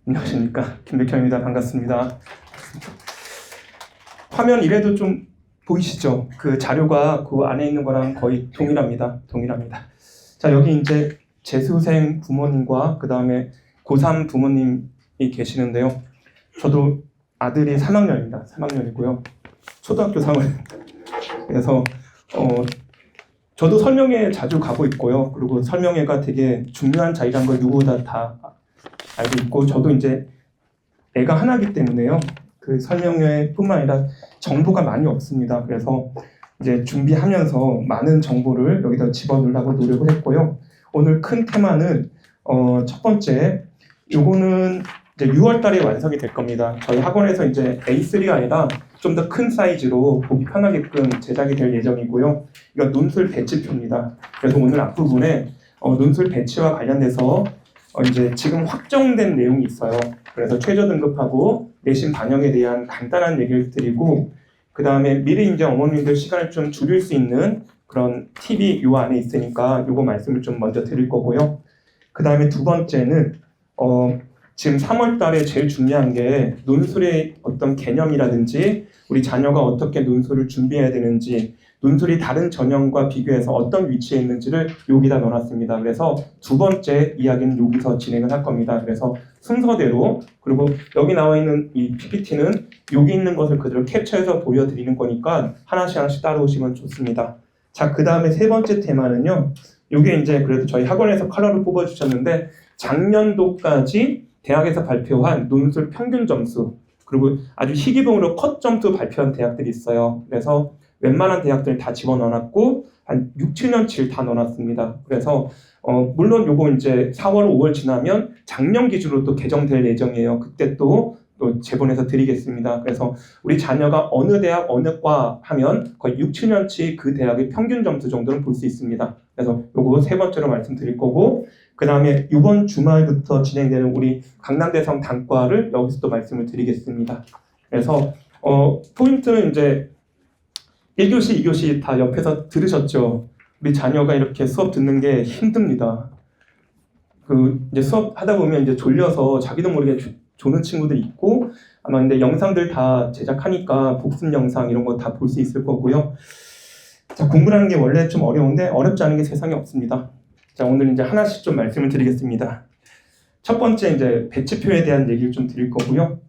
안녕하십니까, 김백현입니다. 반갑습니다. 화면 이래도 좀 보이시죠? 그 자료가 그 안에 있는 거랑 거의 동일합니다. 자, 여기 이제 재수생 부모님과 그 다음에 고3 부모님이 계시는데요. 저도 아들이 3학년입니다. 3학년이고요. 초등학교 3학년. 그래서 저도 설명회 자주 가고 있고요. 그리고 설명회가 되게 중요한 자리란 걸 누구보다 다 알고 있고, 저도 이제 애가 하나이기 때문에요. 그 설명회뿐만 아니라 정보가 많이 없습니다. 그래서 이제 준비하면서 많은 정보를 여기다 집어넣으려고 노력을 했고요. 오늘 큰 테마는 첫 번째, 요거는 이제 6월 달에 완성이 될 겁니다. 저희 학원에서 이제 A3가 아니라 좀 더 큰 사이즈로 보기 편하게끔 제작이 될 예정이고요. 이건 논술 배치표입니다. 그래서 오늘 앞부분에 논술 배치와 관련돼서 이제 지금 확정된 내용이 있어요. 그래서 최저 등급하고 내신 반영에 대한 간단한 얘기를 드리고, 그 다음에 미리 이제 어머님들 시간을 좀 줄일 수 있는 그런 팁이 요 안에 있으니까 요거 말씀을 좀 먼저 드릴 거고요. 그 다음에 두 번째는 지금 3월 달에 제일 중요한 게 논술의 어떤 개념이라든지 우리 자녀가 어떻게 논술을 준비해야 되는지, 논술이 다른 전형과 비교해서 어떤 위치에 있는지를 여기다 넣어놨습니다. 그래서 두 번째 이야기는 여기서 진행을 할 겁니다. 그래서 순서대로, 그리고 여기 나와 있는 이 PPT는 여기 있는 것을 그대로 캡처해서 보여드리는 거니까 하나씩 따라오시면 좋습니다. 자, 그 다음에 세 번째 테마는요. 이게 이제 그래도 저희 학원에서 컬러를 뽑아주셨는데, 작년도까지 대학에서 발표한 논술 평균 점수, 그리고 아주 희귀봉으로 컷 점수 발표한 대학들이 있어요. 그래서 웬만한 대학들 다 집어넣어놨고 한 6, 7년치를 다 넣어놨습니다. 그래서 물론 요거 이제 4월, 5월 지나면 작년 기준으로 또 개정될 예정이에요. 그때 또 제본해서 드리겠습니다. 그래서 우리 자녀가 어느 대학, 어느 과 하면 거의 6, 7년치 그 대학의 평균 점수 정도는 볼 수 있습니다. 그래서 요거 세 번째로 말씀드릴 거고, 그 다음에 이번 주말부터 진행되는 우리 강남대성 단과를 여기서 또 말씀을 드리겠습니다. 그래서 포인트는 이제 1교시, 2교시 다 옆에서 들으셨죠? 우리 자녀가 이렇게 수업 듣는 게 힘듭니다. 이제 수업 하다 보면 이제 졸려서 자기도 모르게 조는 친구들이 있고, 아마 근데 영상들 다 제작하니까 복습 영상 이런 거 다 볼 수 있을 거고요. 자, 공부라는 게 원래 좀 어려운데 어렵지 않은 게 세상에 없습니다. 자, 오늘 이제 하나씩 좀 말씀을 드리겠습니다. 첫 번째 이제 배치표에 대한 얘기를 좀 드릴 거고요.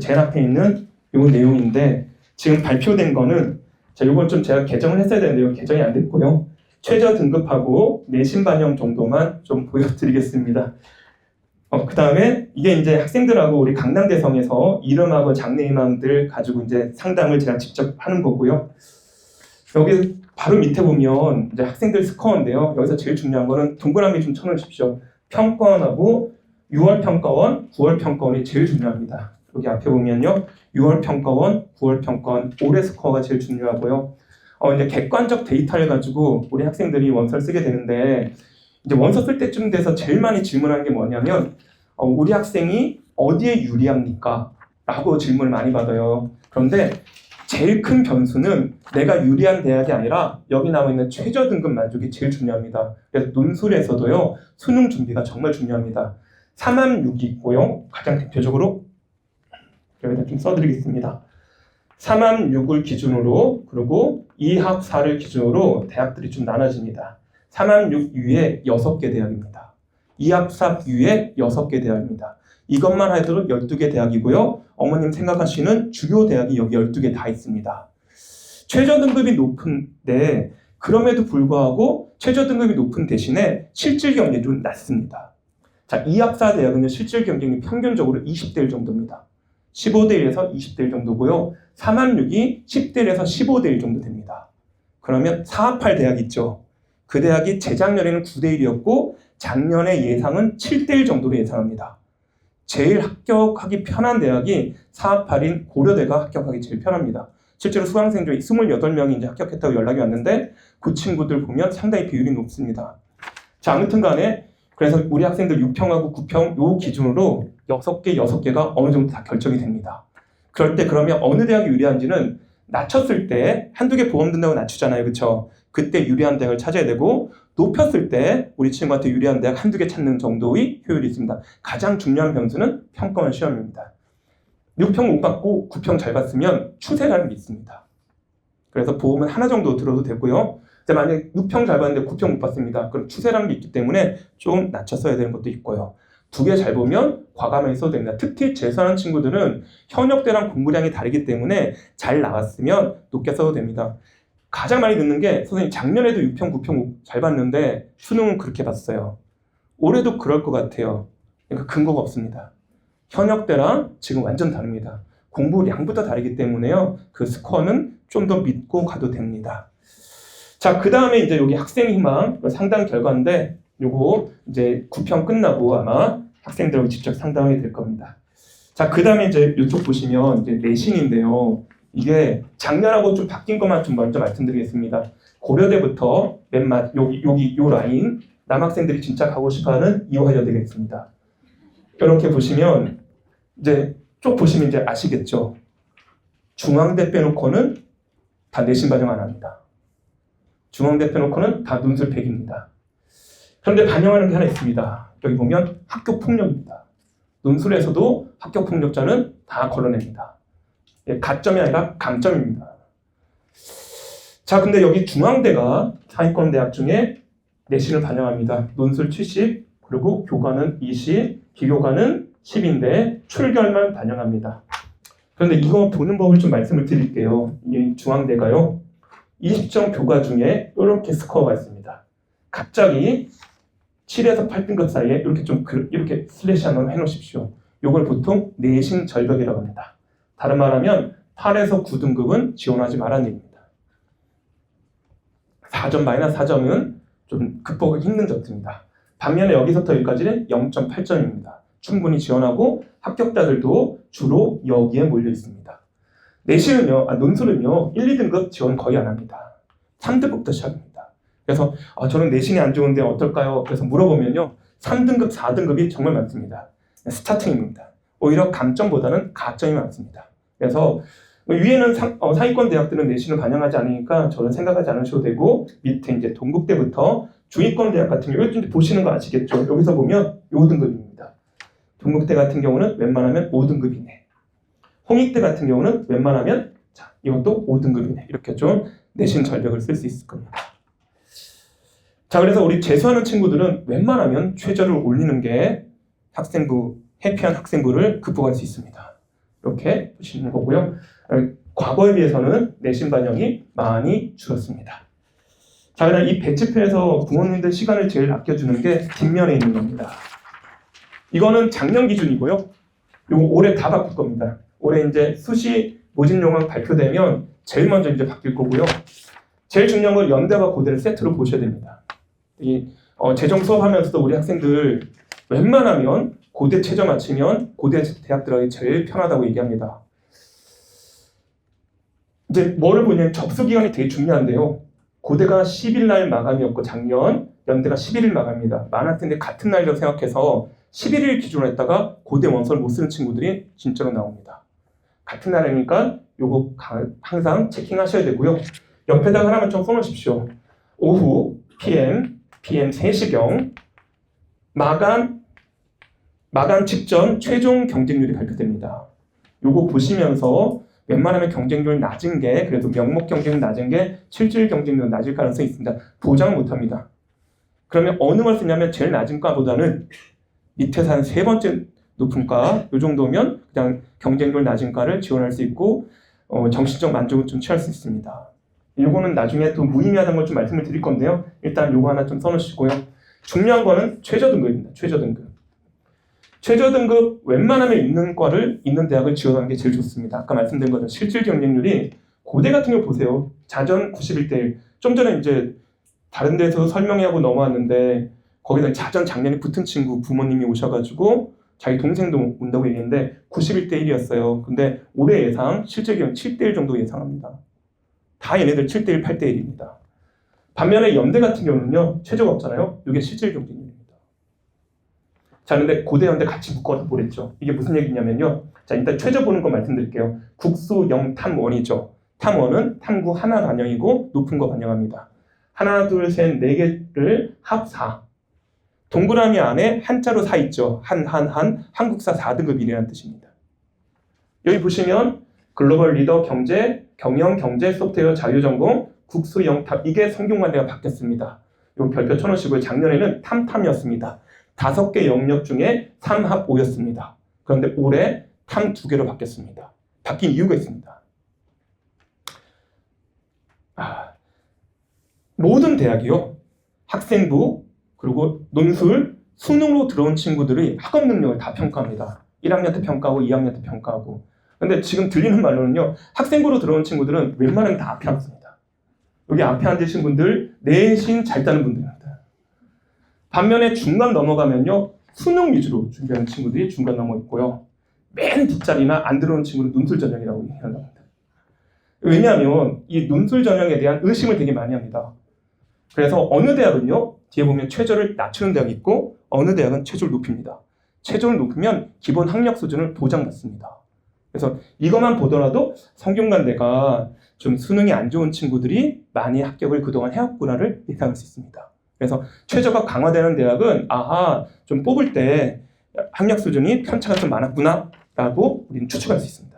제일 앞에 있는 요 내용인데, 지금 발표된 거는, 자, 요건 좀 제가 개정을 했어야 되는데요. 개정이 안 됐고요. 최저 등급하고 내신 반영 정도만 좀 보여드리겠습니다. 그 다음에 이게 이제 학생들하고 우리 강남대성에서 이름하고 장래희망들 가지고 이제 상담을 제가 직접 하는 거고요. 여기 바로 밑에 보면 이제 학생들 스코어인데요. 여기서 제일 중요한 거는 동그라미 좀 쳐놓으십시오. 평가원하고 6월 평가원, 9월 평가원이 제일 중요합니다. 여기 앞에 보면요, 6월 평가원, 9월 평가원, 올해 스코어가 제일 중요하고요. 이제 객관적 데이터를 가지고 우리 학생들이 원서를 쓰게 되는데, 이제 원서 쓸 때쯤 돼서 제일 많이 질문하는 게 뭐냐면, 우리 학생이 어디에 유리합니까? 라고 질문을 많이 받아요. 그런데 제일 큰 변수는 내가 유리한 대학이 아니라 여기 나와 있는 최저 등급 만족이 제일 중요합니다. 그래서 논술에서도요, 수능 준비가 정말 중요합니다. 3합6이 있고요. 가장 대표적으로 여기다 좀 써드리겠습니다. 3합6을 기준으로, 그리고 2합 4를 기준으로 대학들이 좀 나눠집니다. 3합6 위에 6개 대학입니다. 2합 4 위에 6개 대학입니다. 이것만 해도 12개 대학이고요. 어머님 생각하시는 주요 대학이 여기 12개 다 있습니다. 최저 등급이 높은데, 그럼에도 불구하고 최저 등급이 높은 대신에 실질 경쟁이 좀 낮습니다. 자, 2합 4 대학은 실질 경쟁이 평균적으로 20대 1 정도입니다. 15대 1에서 20대 1 정도고요. 3합 6이 10대 1에서 15대 1 정도 됩니다. 그러면 4합 8 대학 있죠. 그 대학이 재작년에는 9대 1이었고 작년의 예상은 7대 1 정도로 예상합니다. 제일 합격하기 편한 대학이 4합 8인 고려대가 합격하기 제일 편합니다. 실제로 수강생 중에 28명이 이제 합격했다고 연락이 왔는데, 그 친구들 보면 상당히 비율이 높습니다. 자, 아무튼 간에 그래서 우리 학생들 6평하고 9평 요 기준으로 6개가 어느 정도 다 결정이 됩니다. 그럴 때 그러면 어느 대학이 유리한지는 낮췄을 때 한두 개 보험 든다고 낮추잖아요. 그렇죠? 그때 유리한 대학을 찾아야 되고, 높였을 때 우리 친구한테 유리한 대학 한두 개 찾는 정도의 효율이 있습니다. 가장 중요한 변수는 평가원 시험입니다. 6평 못 받고 9평 잘 받으면 추세라는 게 있습니다. 그래서 보험은 하나 정도 들어도 되고요. 만약에 6평 잘 받는데 9평 못 받습니다. 그럼 추세라는 게 있기 때문에 좀 낮춰 써야 되는 것도 있고요. 두 개 잘 보면 과감하게 써도 됩니다. 특히 재수하는 친구들은 현역 때랑 공부량이 다르기 때문에 잘 나왔으면 높게 써도 됩니다. 가장 많이 듣는 게 선생님 작년에도 6평, 9평 잘 봤는데 수능은 그렇게 봤어요. 올해도 그럴 것 같아요. 그러니까 근거가 없습니다. 현역 때랑 지금 완전 다릅니다. 공부량부터 다르기 때문에요. 그 스코어는 좀 더 믿고 가도 됩니다. 자, 그 다음에 이제 여기 학생 희망 상담 결과인데 요거 이제 9평 끝나고 아마 학생들하고 직접 상담하게 될 겁니다. 자, 그 다음에 이제 이쪽 보시면 이제 내신인데요. 이게 작년하고 좀 바뀐 것만 좀 먼저 말씀드리겠습니다. 고려대부터 여기 요 라인 남학생들이 진짜 가고 싶어하는 이화여대가 되겠습니다. 이렇게 보시면 이제 쭉 보시면 이제 아시겠죠. 중앙대 빼놓고는 다 내신 반영 안 합니다. 중앙대 빼놓고는 다 논술 100입니다. 그런데 반영하는 게 하나 있습니다. 여기 보면 학교 폭력입니다. 논술에서도 학교 폭력자는 다 걸러냅니다. 가점이 아니라 강점입니다. 자, 근데 여기 중앙대가 상위권 대학 중에 내신을 반영합니다. 논술 70, 그리고 교과는 20, 기교과는 10인데 출결만 반영합니다. 그런데 이거 보는 법을 좀 말씀을 드릴게요. 이 중앙대가요. 20점 교과 중에 이렇게 스코어가 있습니다. 갑자기 7에서 8등급 사이에 이렇게 슬래시 한번 해놓으십시오. 이걸 보통 내신 절벽이라고 합니다. 다른 말하면 8에서 9등급은 지원하지 말라는 얘기입니다. 4점 마이너스 4점은 좀 극복하기 힘든 점수입니다. 반면에 여기서부터 여기까지는 0.8점입니다. 충분히 지원하고 합격자들도 주로 여기에 몰려 있습니다. 내신은요, 논술은요 1, 2등급 지원 거의 안 합니다. 3등급부터 시작합니다. 그래서 저는 내신이 안 좋은데 어떨까요? 그래서 물어보면요 3등급, 4등급이 정말 많습니다. 스타팅입니다. 오히려 감점보다는 가점이 많습니다. 그래서 위에는 상위권 대학들은 내신을 반영하지 않으니까 저는 생각하지 않으셔도 되고 밑에 이제 동국대부터 중위권 대학 같은 경우 여기 보시는 거 아시겠죠? 여기서 보면 5등급입니다. 동국대 같은 경우는 웬만하면 5등급이네. 홍익대 같은 경우는 웬만하면 자 이것도 5등급이네. 이렇게 좀 내신 절벽을 쓸 수 있을 겁니다. 자, 그래서 우리 재수하는 친구들은 웬만하면 최저를 올리는 게 해피한 학생부를 극복할 수 있습니다. 이렇게 보시는 거고요. 과거에 비해서는 내신 반영이 많이 줄었습니다. 자, 그다음 이 배치표에서 부모님들 시간을 제일 아껴주는 게 뒷면에 있는 겁니다. 이거는 작년 기준이고요. 이거 올해 다 바꿀 겁니다. 올해 이제 수시 모집 용학 발표되면 제일 먼저 이제 바뀔 거고요. 제일 중요한 건 연대와 고대를 세트로 보셔야 됩니다. 재정 수업하면서도 우리 학생들 웬만하면 고대 최저 맞추면 고대 대학 들어가기 제일 편하다고 얘기합니다. 이제 뭐를 보냐면 접수 기간이 되게 중요한데요. 고대가 10일 날 마감이었고 작년 연대가 11일 마감입니다. 많은 학생들이 같은 날이라고 생각해서 11일 기준으로 했다가 고대 원서를 못 쓰는 친구들이 진짜로 나옵니다. 같은 날이니까 요거 항상 체킹하셔야 되고요. 옆에다가 하나만 좀 써놓으십시오. 오후 PM 3시경 마감 직전 최종 경쟁률이 발표됩니다. 요거 보시면서 웬만하면 경쟁률 낮은 게 그래도 명목 경쟁률 낮은 게 실질 경쟁률 낮을 가능성이 있습니다. 보장 못합니다. 그러면 어느 걸 쓰냐면 제일 낮은 과보다는 밑에서 한 세 번째 높은 과, 이 정도면 그냥 경쟁률 낮은 과를 지원할 수 있고 정신적 만족을 좀 취할 수 있습니다. 요거는 나중에 또 무의미하다는 걸 좀 말씀을 드릴 건데요. 일단 요거 하나 좀 써놓으시고요. 중요한 거는 최저 등급입니다. 최저 등급. 최저 등급 웬만하면 있는 대학을 지원하는 게 제일 좋습니다. 아까 말씀드린 것처럼 실질 경쟁률이 고대 같은 거 보세요. 자전 91대 1. 좀 전에 이제 다른 데서 설명하고 넘어왔는데 거기다 자전 작년에 붙은 친구 부모님이 오셔가지고 자기 동생도 온다고 얘기했는데 91대 1이었어요. 근데 올해 예상 실질 경쟁 7대 1 정도 예상합니다. 다 얘네들 7대 1, 8대 1입니다. 반면에 연대 같은 경우는요. 최저가 없잖아요. 이게 실질 경쟁률입니다. 자, 근데 고대 연대 같이 묶어서 보랬죠. 이게 무슨 얘기냐면요. 자, 일단 최저 보는 거 말씀드릴게요. 국수 0 탐 1이죠. 탐 1은 탐구 하나 반영이고 높은 거 반영합니다. 하나, 둘, 셋, 네 개를 합 4. 동그라미 안에 한자로 4 있죠. 한국사 4등급이라는 뜻입니다. 여기 보시면 글로벌 리더 경제, 경영, 경제, 소프트웨어, 자유전공, 국수, 영탑 이게 성균관대가 바뀌었습니다. 요 별표 쳐놓으시고요. 작년에는 탐탐이었습니다. 5개 영역 중에 3합 5였습니다. 그런데 올해 탐 2개로 바뀌었습니다. 바뀐 이유가 있습니다. 모든 대학이요. 학생부, 그리고 논술, 수능으로 들어온 친구들이 학업 능력을 다 평가합니다. 1학년 때 평가하고 2학년 때 평가하고. 근데 지금 들리는 말로는요. 학생부로 들어온 친구들은 웬만하면 다 앞에 앉습니다. 여기 앞에 앉으신 분들 내신 잘 따는 분들입니다. 반면에 중간 넘어가면요. 수능 위주로 준비하는 친구들이 중간 넘어 있고요. 맨 뒷자리나 안 들어온 친구는 논술 전형이라고 얘기합니다. 왜냐하면 이 논술 전형에 대한 의심을 되게 많이 합니다. 그래서 어느 대학은요. 뒤에 보면 최저를 낮추는 대학이 있고 어느 대학은 최저를 높입니다. 최저를 높이면 기본 학력 수준을 보장받습니다. 그래서 이것만 보더라도 성균관대가 좀 수능이 안 좋은 친구들이 많이 합격을 그동안 해왔구나를 예상할 수 있습니다. 그래서 최저가 강화되는 대학은 좀 뽑을 때 학력 수준이 편차가 좀 많았구나 라고 우리는 추측할 수 있습니다.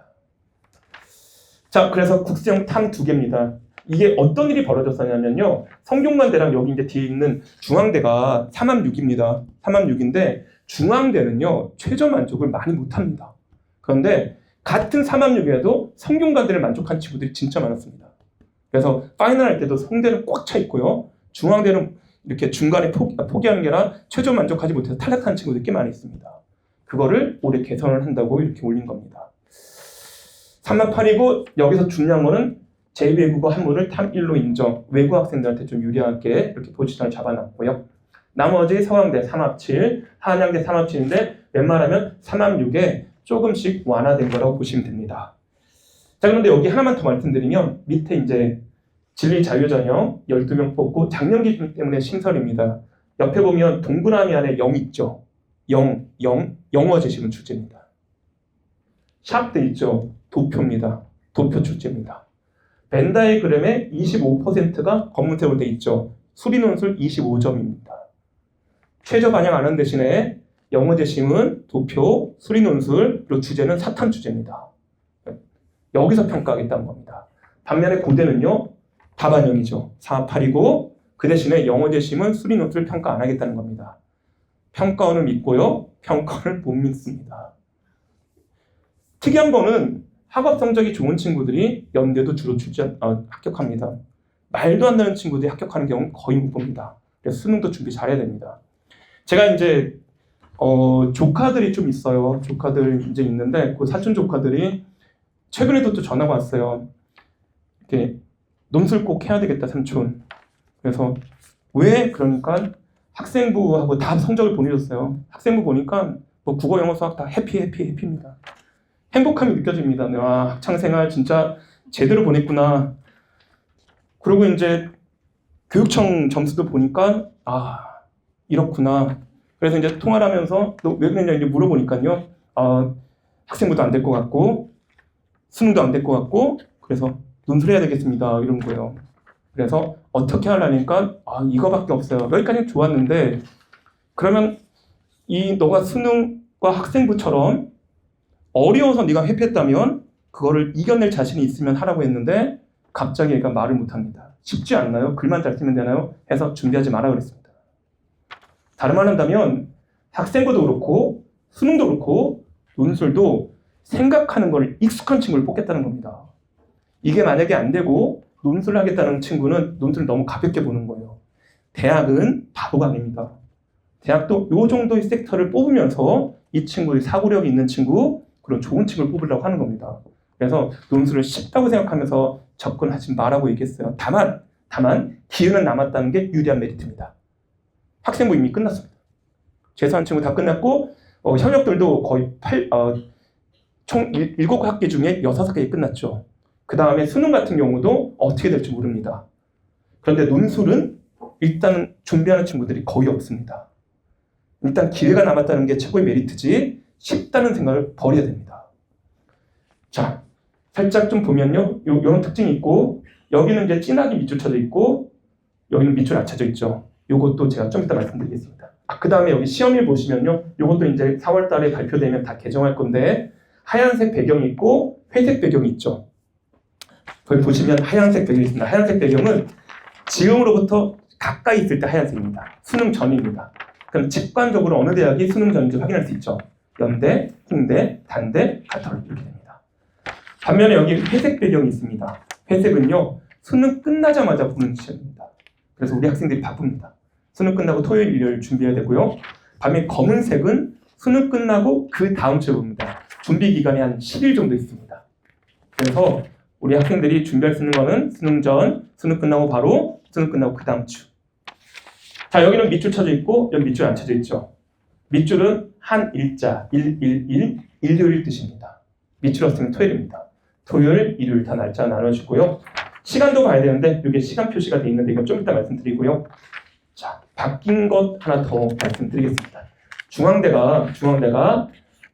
자, 그래서 국수형 탐 2개입니다. 이게 어떤 일이 벌어졌었냐면요. 성균관대랑 여기 이제 뒤에 있는 중앙대가 3합 6입니다. 3합 6인데 중앙대는요. 최저 만족을 많이 못합니다. 그런데 같은 3합 6에도 성균관대를 만족한 친구들이 진짜 많았습니다. 그래서 파이널 할 때도 성대는 꽉 차 있고요. 중앙대는 이렇게 중간에 포기하는 게 아니라 최저 만족하지 못해서 탈락한 친구들이 꽤 많이 있습니다. 그거를 올해 개선을 한다고 이렇게 올린 겁니다. 3합 8이고 여기서 중요한 거는 제2외국어 한문을 탐 1로 인정, 외국 학생들한테 좀 유리하게 이렇게 포지션을 잡아놨고요. 나머지 서강대 3합 7, 한양대 3합 7인데 웬만하면 3합 6에 조금씩 완화된 거라고 보시면 됩니다. 자, 그런데 여기 하나만 더 말씀드리면 밑에 이제 진리 자유전형 12명 뽑고 작년 기준 때문에 신설입니다. 옆에 보면 동그라미 안에 0 있죠. 영어 제시문 출제입니다. 샵 돼 있죠. 도표입니다. 도표 출제입니다. 벤다이그램의 25%가 검은색으로 돼 있죠. 수리논술 25점입니다. 최저 반영 안 한 대신에 영어 제시문, 도표, 수리논술, 그리고 주제는 사탐 주제입니다. 여기서 평가하겠다는 겁니다. 반면에 고대는요. 다반영이죠. 4, 8이고 그 대신에 영어 제시문, 수리논술 평가 안 하겠다는 겁니다. 평가원을 믿고요. 평가를 못 믿습니다. 특이한 거는 학업 성적이 좋은 친구들이 연대도 주로 합격합니다. 말도 안 되는 친구들이 합격하는 경우는 거의 못 봅니다. 그래서 수능도 준비 잘해야 됩니다. 제가 이제 조카들이 좀 있어요. 조카들 이제 있는데 그 사촌 조카들이 최근에도 또 전화가 왔어요. 이렇게 논술 꼭 해야 되겠다 삼촌. 그래서 왜? 그러니까 학생부하고 다 성적을 보내줬어요. 학생부 보니까 뭐 국어, 영어, 수학 다 해피입니다. 행복함이 느껴집니다. 와, 학창생활 진짜 제대로 보냈구나. 그리고 이제 교육청 점수도 보니까 이렇구나. 그래서 이제 통화를 하면서 너 왜 그랬냐 이제 물어보니까요. 학생부도 안 될 것 같고 수능도 안 될 것 같고 그래서 논술해야 되겠습니다. 이런 거예요. 그래서 어떻게 하려니까 이거밖에 없어요. 여기까지는 좋았는데 그러면 너가 수능과 학생부처럼 어려워서 네가 회피했다면 그거를 이겨낼 자신이 있으면 하라고 했는데 갑자기 얘가 말을 못합니다. 쉽지 않나요? 글만 잘 쓰면 되나요? 해서 준비하지 마라 그랬습니다. 다른 말 한다면 학생부도 그렇고 수능도 그렇고 논술도 생각하는 걸 익숙한 친구를 뽑겠다는 겁니다. 이게 만약에 안 되고 논술을 하겠다는 친구는 논술을 너무 가볍게 보는 거예요. 대학은 바보가 아닙니다. 대학도 이 정도의 섹터를 뽑으면서 이 친구의 사고력이 있는 친구, 그런 좋은 친구를 뽑으려고 하는 겁니다. 그래서 논술을 쉽다고 생각하면서 접근하지 말라고 얘기했어요. 다만 기회는 남았다는 게 유리한 메리트입니다. 학생부 이미 끝났습니다. 재수한 친구 다 끝났고 현역들도 거의 총 7학기 중에 6학기 끝났죠. 그 다음에 수능 같은 경우도 어떻게 될지 모릅니다. 그런데 논술은 일단 준비하는 친구들이 거의 없습니다. 일단 기회가 남았다는 게 최고의 메리트지 쉽다는 생각을 버려야 됩니다. 자, 살짝 좀 보면요. 이런 특징이 있고 여기는 이제 진하게 밑줄 쳐져 있고 여기는 밑줄 안 쳐져 있죠. 요것도 제가 좀 이따 말씀드리겠습니다. 그 다음에 여기 시험일 보시면요. 요것도 이제 4월 달에 발표되면 다 개정할 건데 하얀색 배경이 있고 회색 배경이 있죠. 거기 보시면 하얀색 배경이 있습니다. 하얀색 배경은 지금으로부터 가까이 있을 때 하얀색입니다. 수능 전입니다. 그럼 직관적으로 어느 대학이 수능 전인지 확인할 수 있죠. 연대, 홍대, 단대, 가톨 이렇게 됩니다. 반면에 여기 회색 배경이 있습니다. 회색은요. 수능 끝나자마자 보는 시험입니다. 그래서 우리 학생들이 바쁩니다. 수능 끝나고 토요일, 일요일 준비해야 되고요. 반면 검은색은 수능 끝나고 그 다음 주에 봅니다. 준비 기간이 한 10일 정도 있습니다. 그래서 우리 학생들이 준비할 수 있는 거는 수능 전, 수능 끝나고 바로, 수능 끝나고 그 다음 주. 자, 여기는 밑줄 쳐져 있고 여기 밑줄 안 쳐져 있죠. 밑줄은 한 일자, 111, 일요일 뜻입니다. 밑줄 없으면 토요일입니다. 토요일, 일요일 다 날짜 나눠주고요. 시간도 봐야 되는데 이게 시간 표시가 돼 있는데 이건 좀 이따 말씀드리고요. 자, 바뀐 것 하나 더 말씀드리겠습니다. 중앙대가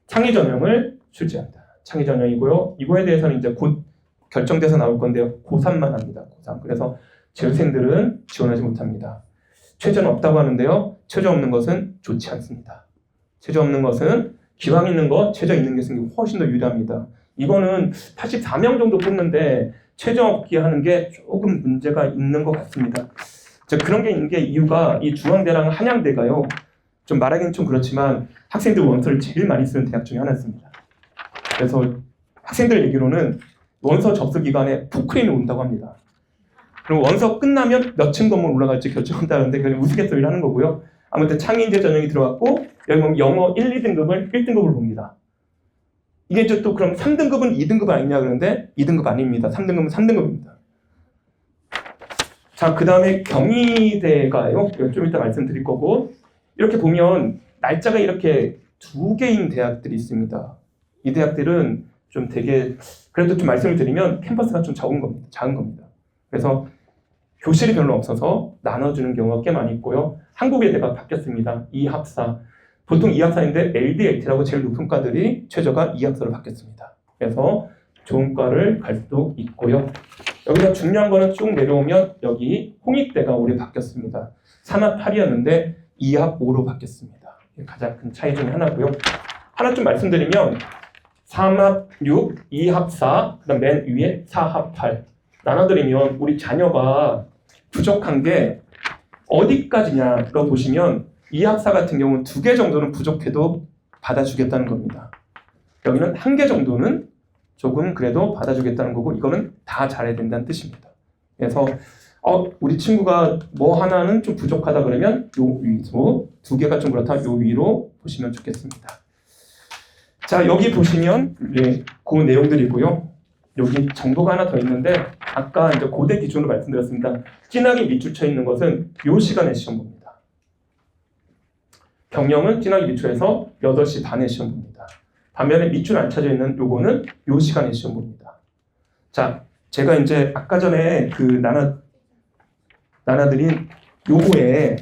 창의전형을 출제합니다. 창의전형이고요. 이거에 대해서는 이제 곧 결정돼서 나올 건데요. 고3만 합니다. 고3. 그래서 재수생들은 지원하지 못합니다. 최저는 없다고 하는데요. 최저 없는 것은 좋지 않습니다. 최저 없는 것은 기왕 있는 것, 최저 있는 게 생기고 훨씬 더 유리합니다. 이거는 84명 정도 뽑는데 최저 없게 하는 게 조금 문제가 있는 것 같습니다. 그런 게 있는 게 이유가 이 중앙대랑 한양대가요. 좀 말하기는 좀 그렇지만 학생들 원서를 제일 많이 쓰는 대학 중에 하나였습니다. 그래서 학생들 얘기로는 원서 접수 기간에 포크레인이 온다고 합니다. 그리고 원서 끝나면 몇 층 건물 올라갈지 결정한다는데 그냥 우스갯소리를 하는 거고요. 아무튼 창의인재 전형이 들어갔고 여기 보면 영어 1, 2등급을 1등급으로 봅니다. 이게 이제 또 그럼 3등급은 2등급 아니냐 그러는데 2등급 아닙니다. 3등급은 3등급입니다. 자, 그 다음에 경희대가요. 좀 이따 말씀드릴 거고 이렇게 보면 날짜가 이렇게 두 개인 대학들이 있습니다. 이 대학들은 좀 되게 그래도 좀 말씀을 드리면 캠퍼스가 좀 작은 겁니다. 그래서 교실이 별로 없어서 나눠주는 경우가 꽤 많이 있고요. 한국외대가 바뀌었습니다. 이합사. 보통 이합사인데 LD, LT라고 제일 높은 과들이 최저가 이합사로 바뀌었습니다. 그래서 좋은 과를 갈 수도 있고요. 여기서 중요한 거는 쭉 내려오면 여기 홍익대가 올해 바뀌었습니다. 3합 8이었는데 2합 5로 바뀌었습니다. 가장 큰 차이 중에 하나고요. 하나 좀 말씀드리면 3합 6, 2합 4, 그 다음 맨 위에 4합 8 나눠드리면 우리 자녀가 부족한 게 어디까지냐로 보시면 2합 4 같은 경우는 2개 정도는 부족해도 받아주겠다는 겁니다. 여기는 1개 정도는 조금 그래도 받아주겠다는 거고 이거는 다 잘해야 된다는 뜻입니다. 그래서 우리 친구가 뭐 하나는 좀 부족하다 그러면 요 위로 2개가 좀 그렇다 요 위로 보시면 좋겠습니다. 자, 여기 보시면 그 내용들이고요. 여기 정보가 하나 더 있는데 아까 이제 고대 기준으로 말씀드렸습니다. 진학이 밑줄 쳐 있는 것은 요 시간에 시험 봅니다. 경영은 진학이 밑줄에서 8시 반에 시험 봅니다. 반면에 밑줄 안 쳐져 있는 요거는 요 시간에 시험 봅니다. 자, 제가 이제 아까 전에 그 나눠드린 요거에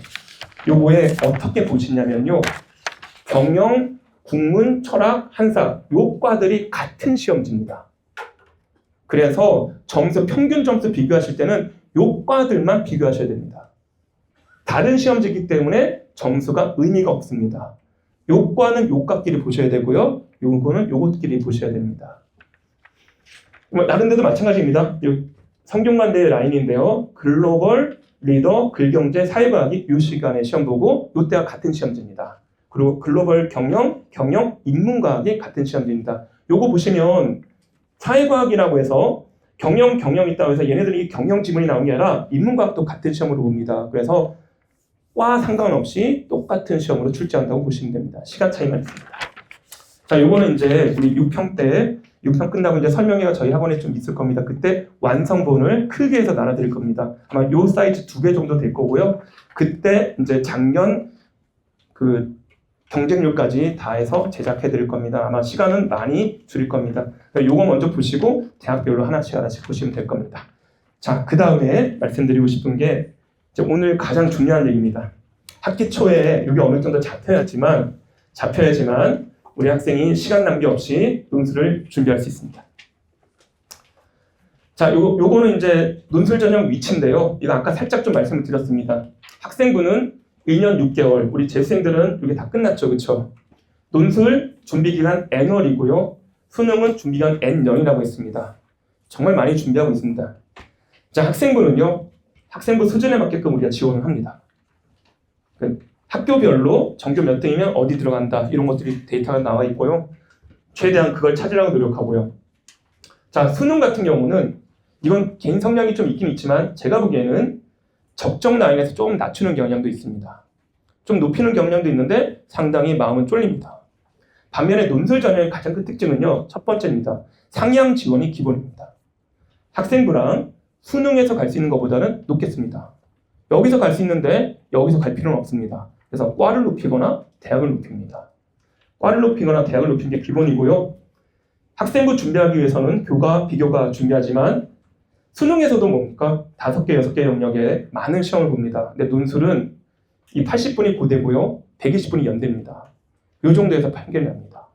어떻게 보시냐면요. 경영, 국문, 철학, 한사 요 과들이 같은 시험지입니다. 그래서 점수 평균 점수 비교하실 때는 요 과들만 비교하셔야 됩니다. 다른 시험지이기 때문에 점수가 의미가 없습니다. 요 과는 요 과끼리 보셔야 되고요. 요거는 요것끼리 보셔야 됩니다. 다른 데도 마찬가지입니다. 성균관대 라인인데요. 글로벌, 리더, 글경제, 사회과학이 요 시간에 시험 보고 요 때와 같은 시험지입니다. 그리고 글로벌 경영, 인문과학이 같은 시험지입니다. 요거 보시면 사회과학이라고 해서 경영 있다고 해서 얘네들이 경영 지문이 나온 게 아니라 인문과학도 같은 시험으로 봅니다. 그래서 과 상관없이 똑같은 시험으로 출제한다고 보시면 됩니다. 시간 차이만 있습니다. 자, 요거는 이제 우리 6평 때 6편 끝나고 이제 설명회가 저희 학원에 좀 있을 겁니다. 그때 완성본을 크게 해서 나눠드릴 겁니다. 아마 요 사이즈 2개 정도 될 거고요. 그때 이제 작년 그 경쟁률까지 다 해서 제작해 드릴 겁니다. 아마 시간은 많이 줄일 겁니다. 요거 먼저 보시고 대학별로 하나씩 보시면 될 겁니다. 자, 그 다음에 말씀드리고 싶은 게 이제 오늘 가장 중요한 얘기입니다. 학기 초에 여기 어느 정도 잡혀야지만 우리 학생이 시간 낭비 없이 응수를 준비할 수 있습니다. 자, 요거는 이제 논술 전형 위치인데요. 이거 아까 살짝 좀 말씀을 드렸습니다. 학생부는 1년 6개월, 우리 재수생들은 이게 다 끝났죠, 그렇죠? 논술 준비 기간 N월이고요. 수능은 준비 기간 N년이라고 했습니다. 정말 많이 준비하고 있습니다. 자, 학생부는요. 학생부 수준에 맞게끔 우리가 지원을 합니다. 학교별로 전교 몇 등이면 어디 들어간다 이런 것들이 데이터가 나와 있고요. 최대한 그걸 찾으려고 노력하고요. 자, 수능 같은 경우는 이건 개인 성향이 좀 있긴 있지만 제가 보기에는 적정 라인에서 조금 낮추는 경향도 있습니다. 좀 높이는 경향도 있는데 상당히 마음은 쫄립니다. 반면에 논술 전형의 가장 큰 특징은요. 첫 번째입니다. 상향 지원이 기본입니다. 학생부랑 수능에서 갈 수 있는 것보다는 높겠습니다. 여기서 갈 수 있는데 여기서 갈 필요는 없습니다. 그래서 과를 높이거나 대학을 높입니다. 과를 높이거나 대학을 높이는 게 기본이고요. 학생부 준비하기 위해서는 교과, 비교과 준비하지만 수능에서도 뭡니까? 5개, 6개 영역에 많은 시험을 봅니다. 근데 논술은 이 80분이 고대고요. 120분이 연대입니다. 이 정도에서 판결이 납니다.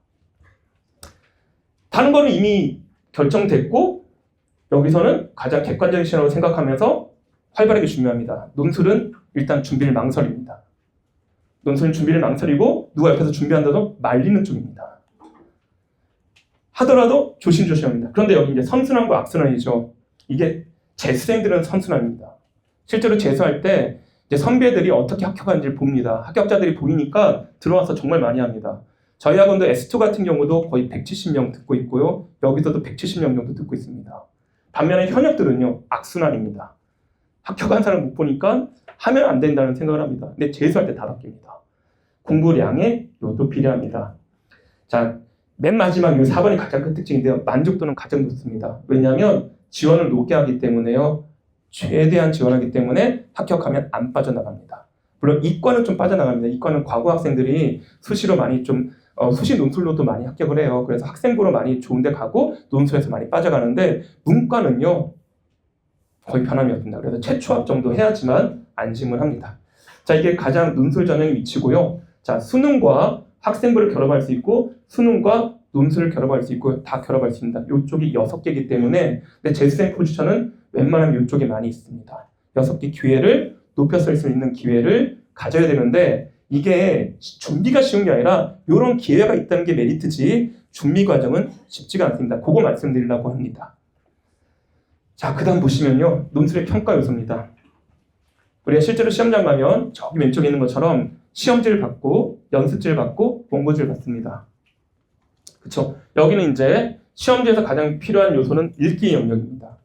다른 거는 이미 결정됐고 여기서는 가장 객관적인 시험으로 생각하면서 활발하게 준비합니다. 논술은 일단 준비를 망설입니다. 논술은 준비를 망설이고 누가 옆에서 준비한다고 말리는 쪽입니다. 하더라도 조심조심합니다. 그런데 여기 이제 선순환과 악순환이죠. 이게 재수생들은 선순환입니다. 실제로 재수할 때 이제 선배들이 어떻게 합격하는지를 봅니다. 합격자들이 보이니까 들어와서 정말 많이 합니다. 저희 학원도 S2 같은 경우도 거의 170명 듣고 있고요. 여기서도 170명 정도 듣고 있습니다. 반면에 현역들은요. 악순환입니다. 합격한 사람 못 보니까 하면 안 된다는 생각을 합니다. 근데 재수할 때 다 바뀝니다. 공부량에 요도 필요합니다. 자, 맨 마지막 이 4번이 가장 큰 특징인데요. 만족도는 가장 높습니다. 왜냐하면 지원을 높게 하기 때문에요. 최대한 지원하기 때문에 합격하면 안 빠져나갑니다. 물론 이과는 좀 빠져나갑니다. 이과는 과거 학생들이 수시로 많이 수시 논술로도 많이 합격을 해요. 그래서 학생부로 많이 좋은 데 가고 논술에서 많이 빠져가는데 문과는요. 거의 변함이 없습니다. 그래서 최초 합 정도 해야지만 안심을 합니다. 자, 이게 가장 논술 전형의 위치고요. 자, 수능과 학생부를 결합할 수 있고 수능과 논술을 결합할 수 있고 다 결합할 수 있습니다. 이쪽이 6개이기 때문에 근데 재수생 포지션은 웬만하면 이쪽에 많이 있습니다. 6개 기회를 높여 쓸 수 있는 기회를 가져야 되는데 이게 준비가 쉬운 게 아니라 이런 기회가 있다는 게 메리트지 준비 과정은 쉽지가 않습니다. 그거 말씀드리려고 합니다. 자, 그 다음 보시면요. 논술의 평가 요소입니다. 우리가 실제로 시험장 가면 저기 왼쪽에 있는 것처럼 시험지를 받고 연습지를 받고 원고지를 받습니다. 그렇죠? 여기는 이제 시험지에서 가장 필요한 요소는 읽기 영역입니다.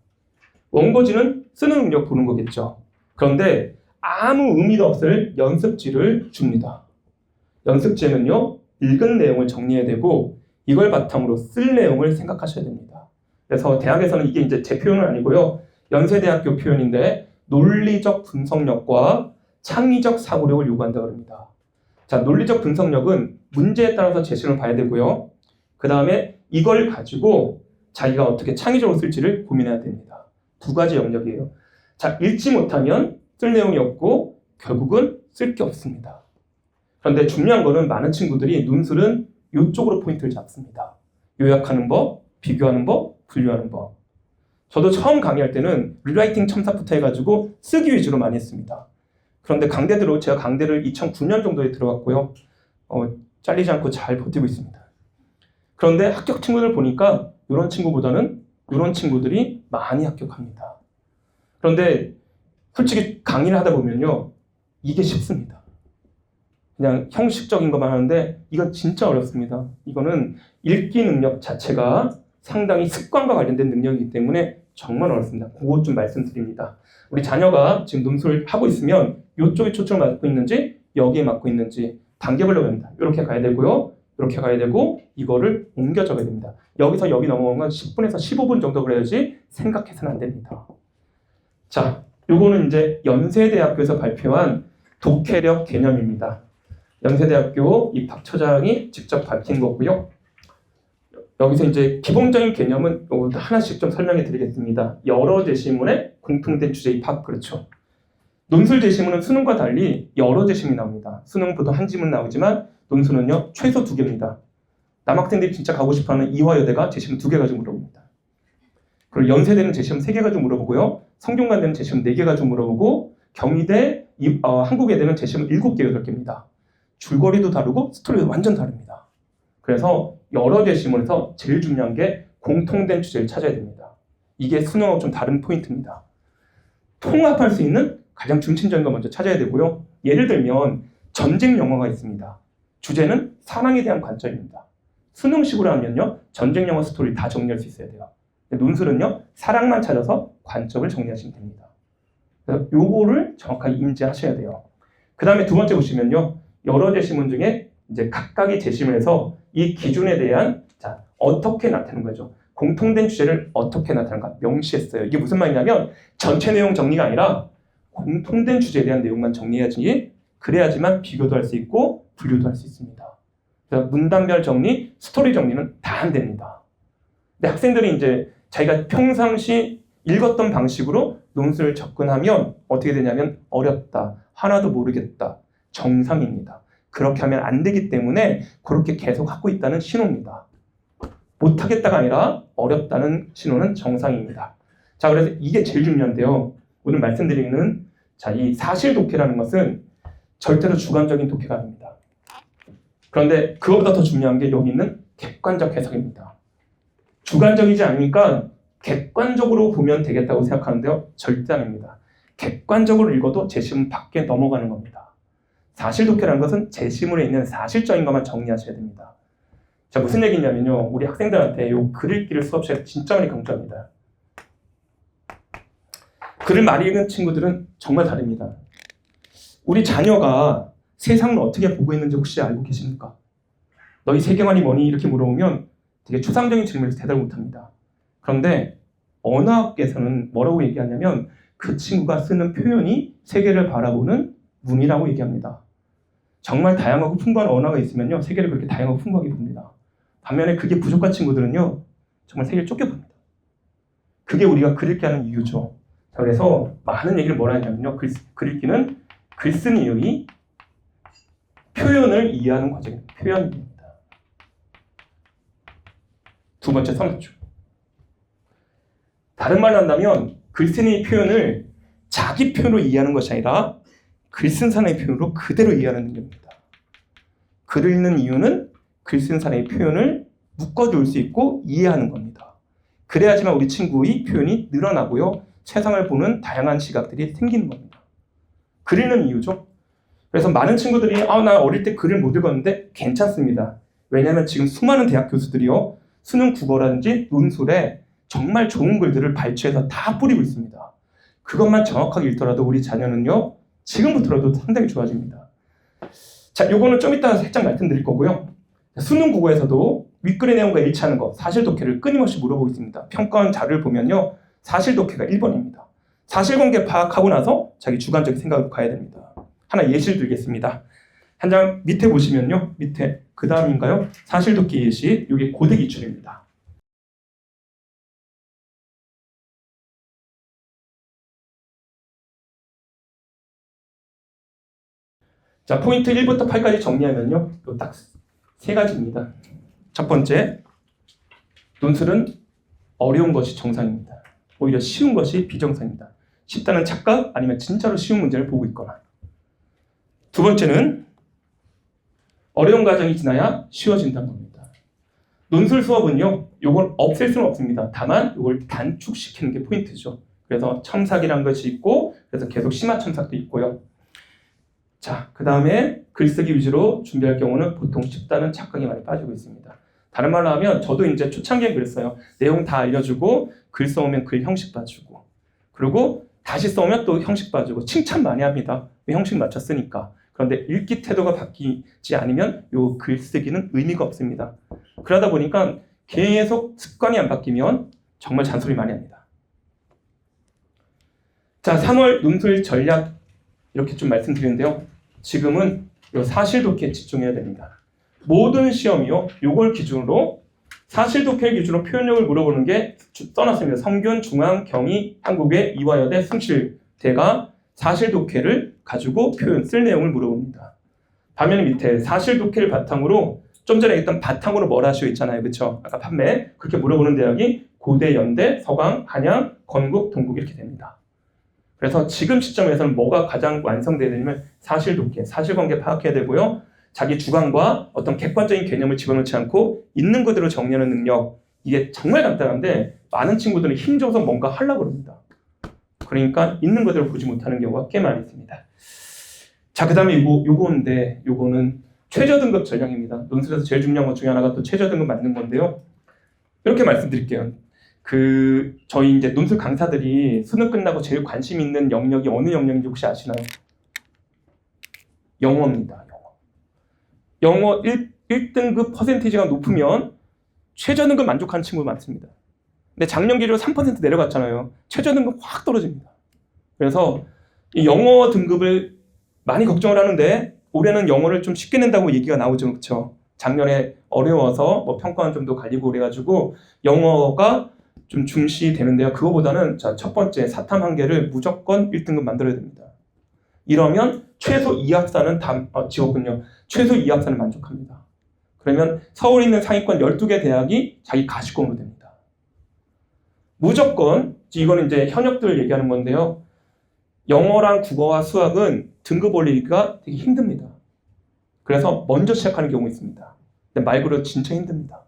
원고지는 쓰는 능력 보는 거겠죠. 그런데 아무 의미도 없을 연습지를 줍니다. 연습지에는요. 읽은 내용을 정리해야 되고 이걸 바탕으로 쓸 내용을 생각하셔야 됩니다. 그래서 대학에서는 이게 이제 제 표현은 아니고요. 연세대학교 표현인데 논리적 분석력과 창의적 사고력을 요구한다고 합니다. 자, 논리적 분석력은 문제에 따라서 제시를 봐야 되고요. 그 다음에 이걸 가지고 자기가 어떻게 창의적으로 쓸지를 고민해야 됩니다. 두 가지 영역이에요. 자, 읽지 못하면 쓸 내용이 없고 결국은 쓸 게 없습니다. 그런데 중요한 거는 많은 친구들이 논술은 이쪽으로 포인트를 잡습니다. 요약하는 법, 비교하는 법, 분류하는 법. 저도 처음 강의할 때는 리라이팅 첨삭부터 해가지고 쓰기 위주로 많이 했습니다. 그런데 제가 강대를 2009년 정도에 들어갔고요. 잘리지 않고 잘 버티고 있습니다. 그런데 합격 친구들 보니까 이런 친구보다는 이런 친구들이 많이 합격합니다. 그런데 솔직히 강의를 하다 보면요. 이게 쉽습니다. 그냥 형식적인 것만 하는데 이건 진짜 어렵습니다. 이거는 읽기 능력 자체가 상당히 습관과 관련된 능력이기 때문에 정말 어렵습니다. 그것 좀 말씀드립니다. 우리 자녀가 지금 논술을 하고 있으면 이쪽에 초점을 맞고 있는지 여기에 맞고 있는지 단계별로 합니다. 이렇게 가야 되고요. 이렇게 가야 되고 이거를 옮겨 적어야 됩니다. 여기서 여기 넘어간 건 10분에서 15분 정도 그래야지 생각해서는 안 됩니다. 자, 요거는 이제 연세대학교에서 발표한 독해력 개념입니다. 연세대학교 입학처장이 직접 밝힌 거고요. 여기서 이제 기본적인 개념은 하나씩 좀 설명해 드리겠습니다. 여러 제시문에 공통된 주제 입학, 그렇죠. 논술 제시문은 수능과 달리 여러 제시문이 나옵니다. 수능은 보통 한 지문 나오지만 논술은요 최소 2개입니다. 남학생들이 진짜 가고 싶어하는 이화여대가 제시문 2개 가지고 물어봅니다. 그리고 연세대는 제시험 3개 가지고 물어보고요. 성균관대는 제시험 4개 가지고 물어보고 경희대, 한국외대는 제시험 7개, 8개입니다. 줄거리도 다르고 스토리도 완전 다릅니다. 그래서 여러 제시문에서 제일 중요한 게 공통된 주제를 찾아야 됩니다. 이게 수능하고 좀 다른 포인트입니다. 통합할 수 있는 가장 중심적인 거 먼저 찾아야 되고요. 예를 들면 전쟁 영화가 있습니다. 주제는 사랑에 대한 관점입니다. 수능식으로 하면요. 전쟁 영화 스토리 다 정리할 수 있어야 돼요. 논술은요. 사랑만 찾아서 관점을 정리하시면 됩니다. 그래서 요거를 정확하게 인지하셔야 돼요. 그 다음에 두 번째 보시면요. 여러 제시문 중에 이제 각각의 제시문에서 이 기준에 대한 어떻게 나타내는 거죠. 공통된 주제를 어떻게 나타내는가 명시했어요. 이게 무슨 말이냐면 전체 내용 정리가 아니라 공통된 주제에 대한 내용만 정리해야지 그래야지만 비교도 할 수 있고 분류도 할 수 있습니다. 그래서 문단별 정리, 스토리 정리는 다 안 됩니다. 근데 학생들이 이제 자기가 평상시 읽었던 방식으로 논술을 접근하면 어떻게 되냐면 어렵다, 하나도 모르겠다, 정상입니다. 그렇게 하면 안 되기 때문에 그렇게 계속 하고 있다는 신호입니다. 못하겠다가 아니라 어렵다는 신호는 정상입니다. 자, 그래서 이게 제일 중요한데요. 오늘 말씀드리는 이 사실 독해라는 것은 절대로 주관적인 독해가 아닙니다. 그런데 그것보다 더 중요한 게 여기 있는 객관적 해석입니다. 주관적이지 않으니까 객관적으로 보면 되겠다고 생각하는데요. 절대 아닙니다. 객관적으로 읽어도 제시문 밖에 넘어가는 겁니다. 사실 독해라는 것은 제시문에 있는 사실적인 것만 정리하셔야 됩니다. 자, 무슨 얘기냐면요. 우리 학생들한테 요 글 읽기를 수업시간에 진짜 많이 강조합니다. 글을 많이 읽는 친구들은 정말 다릅니다. 우리 자녀가 세상을 어떻게 보고 있는지 혹시 알고 계십니까? 너희 세계관이 뭐니? 이렇게 물어보면 되게 추상적인 질문에서 대답을 못합니다. 그런데 언어학에서는 뭐라고 얘기하냐면 그 친구가 쓰는 표현이 세계를 바라보는 눈이라고 얘기합니다. 정말 다양하고 풍부한 언어가 있으면요. 세계를 그렇게 다양하고 풍부하게 봅니다. 반면에 그게 부족한 친구들은요. 정말 세계를 쫓겨봅니다. 그게 우리가 글 읽기 하는 이유죠. 자, 그래서 많은 얘기를 뭐라 하냐면요. 글 읽기는 글 쓴 이의 표현을 이해하는 과정입니다. 표현입니다. 두 번째 선호죠. 다른 말로 한다면 글 쓴 이의 표현을 자기 표현으로 이해하는 것이 아니라 글 쓴 사람의 표현으로 그대로 이해하는 능력입니다. 글을 읽는 이유는 글 쓴 사람의 표현을 묶어줄 수 있고 이해하는 겁니다. 그래야지만 우리 친구의 표현이 늘어나고요. 세상을 보는 다양한 시각들이 생기는 겁니다. 글 읽는 이유죠. 그래서 많은 친구들이 나 어릴 때 글을 못 읽었는데 괜찮습니다. 왜냐하면 지금 수많은 대학 교수들이요. 수능 국어라든지 논술에 정말 좋은 글들을 발췌해서 다 뿌리고 있습니다. 그것만 정확하게 읽더라도 우리 자녀는요. 지금부터라도 상당히 좋아집니다. 자, 요거는 좀 이따 살짝 말씀드릴 거고요. 수능 국어에서도 윗글의 내용과 일치하는 것, 사실 독해를 끊임없이 물어보고 있습니다. 평가원 자료를 보면요. 사실 독해가 1번입니다. 사실관계 파악하고 나서 자기 주관적인 생각으로 가야 됩니다. 하나 예시를 들겠습니다. 한 장 밑에 보시면요. 밑에 그 다음인가요? 사실 독해 예시, 이게 고대 기출입니다. 자, 포인트 1부터 8까지 정리하면요. 딱 세 가지입니다. 첫 번째, 논술은 어려운 것이 정상입니다. 오히려 쉬운 것이 비정상입니다. 쉽다는 착각 아니면 진짜로 쉬운 문제를 보고 있거나. 두 번째는 어려운 과정이 지나야 쉬워진다는 겁니다. 논술 수업은요. 이걸 없앨 수는 없습니다. 다만 이걸 단축시키는 게 포인트죠. 그래서 첨삭이라는 것이 있고 그래서 계속 심화 첨삭도 있고요. 자, 그 다음에 글쓰기 위주로 준비할 경우는 보통 쉽다는 착각이 많이 빠지고 있습니다. 다른 말로 하면 저도 이제 초창기에 그랬어요. 내용 다 알려주고 글 써오면 글 형식 봐주고 그리고 다시 써오면 또 형식 봐주고 칭찬 많이 합니다. 왜 형식 맞췄으니까. 그런데 읽기 태도가 바뀌지 않으면 요 글쓰기는 의미가 없습니다. 그러다 보니까 계속 습관이 안 바뀌면 정말 잔소리 많이 합니다. 자, 3월 논술 전략 이렇게 좀 말씀드리는데요. 지금은 요 사실 독해에 집중해야 됩니다. 모든 시험이요. 요걸 기준으로 사실 독해를 기준으로 표현력을 물어보는 게 써놨습니다. 성균, 중앙, 경희, 한국외, 이화여대, 숭실대가 사실 독해를 가지고 표현, 쓸 내용을 물어봅니다. 반면 밑에 사실 독해를 바탕으로 좀 전에 했던 바탕으로 뭘 하시오 있잖아요. 그쵸? 아까 판매 그렇게 물어보는 대학이 고대, 연대, 서강, 한양, 건국, 동국 이렇게 됩니다. 그래서 지금 시점에서는 뭐가 가장 완성돼야 되냐면 사실독해, 사실관계 파악해야 되고요. 자기 주관과 어떤 객관적인 개념을 집어넣지 않고 있는 그대로 정리하는 능력. 이게 정말 간단한데 많은 친구들은 힘줘서 뭔가 하려고 합니다. 그러니까 있는 그대로 보지 못하는 경우가 꽤 많이 있습니다. 자, 그 다음에 요거는 최저등급 전형입니다. 논술에서 제일 중요한 것 중에 하나가 또 최저등급 맞는 건데요. 이렇게 말씀드릴게요. 저희 이제 논술 강사들이 수능 끝나고 제일 관심 있는 영역이 어느 영역인지 혹시 아시나요? 영어입니다. 영어 1등급 퍼센티지가 높으면 최저등급 만족하는 친구 많습니다. 근데 작년 기준으로 3% 내려갔잖아요. 최저등급 확 떨어집니다. 그래서 이 영어 등급을 많이 걱정을 하는데 올해는 영어를 좀 쉽게 낸다고 얘기가 나오죠. 그렇죠? 작년에 어려워서 뭐 평가원 좀도 갈리고 그래가지고 영어가 좀 중시되는데요. 그거보다는 자, 첫 번째 사탐 한 개를 무조건 1등급 만들어야 됩니다. 이러면 최소 2합산은 지웠군요. 최소 2합산은 만족합니다. 그러면 서울에 있는 상위권 12개 대학이 자기 가시권으로 됩니다. 무조건 이거는 이제 현역들 얘기하는 건데요. 영어랑 국어와 수학은 등급 올리기가 되게 힘듭니다. 그래서 먼저 시작하는 경우가 있습니다. 근데 말 그대로 진짜 힘듭니다.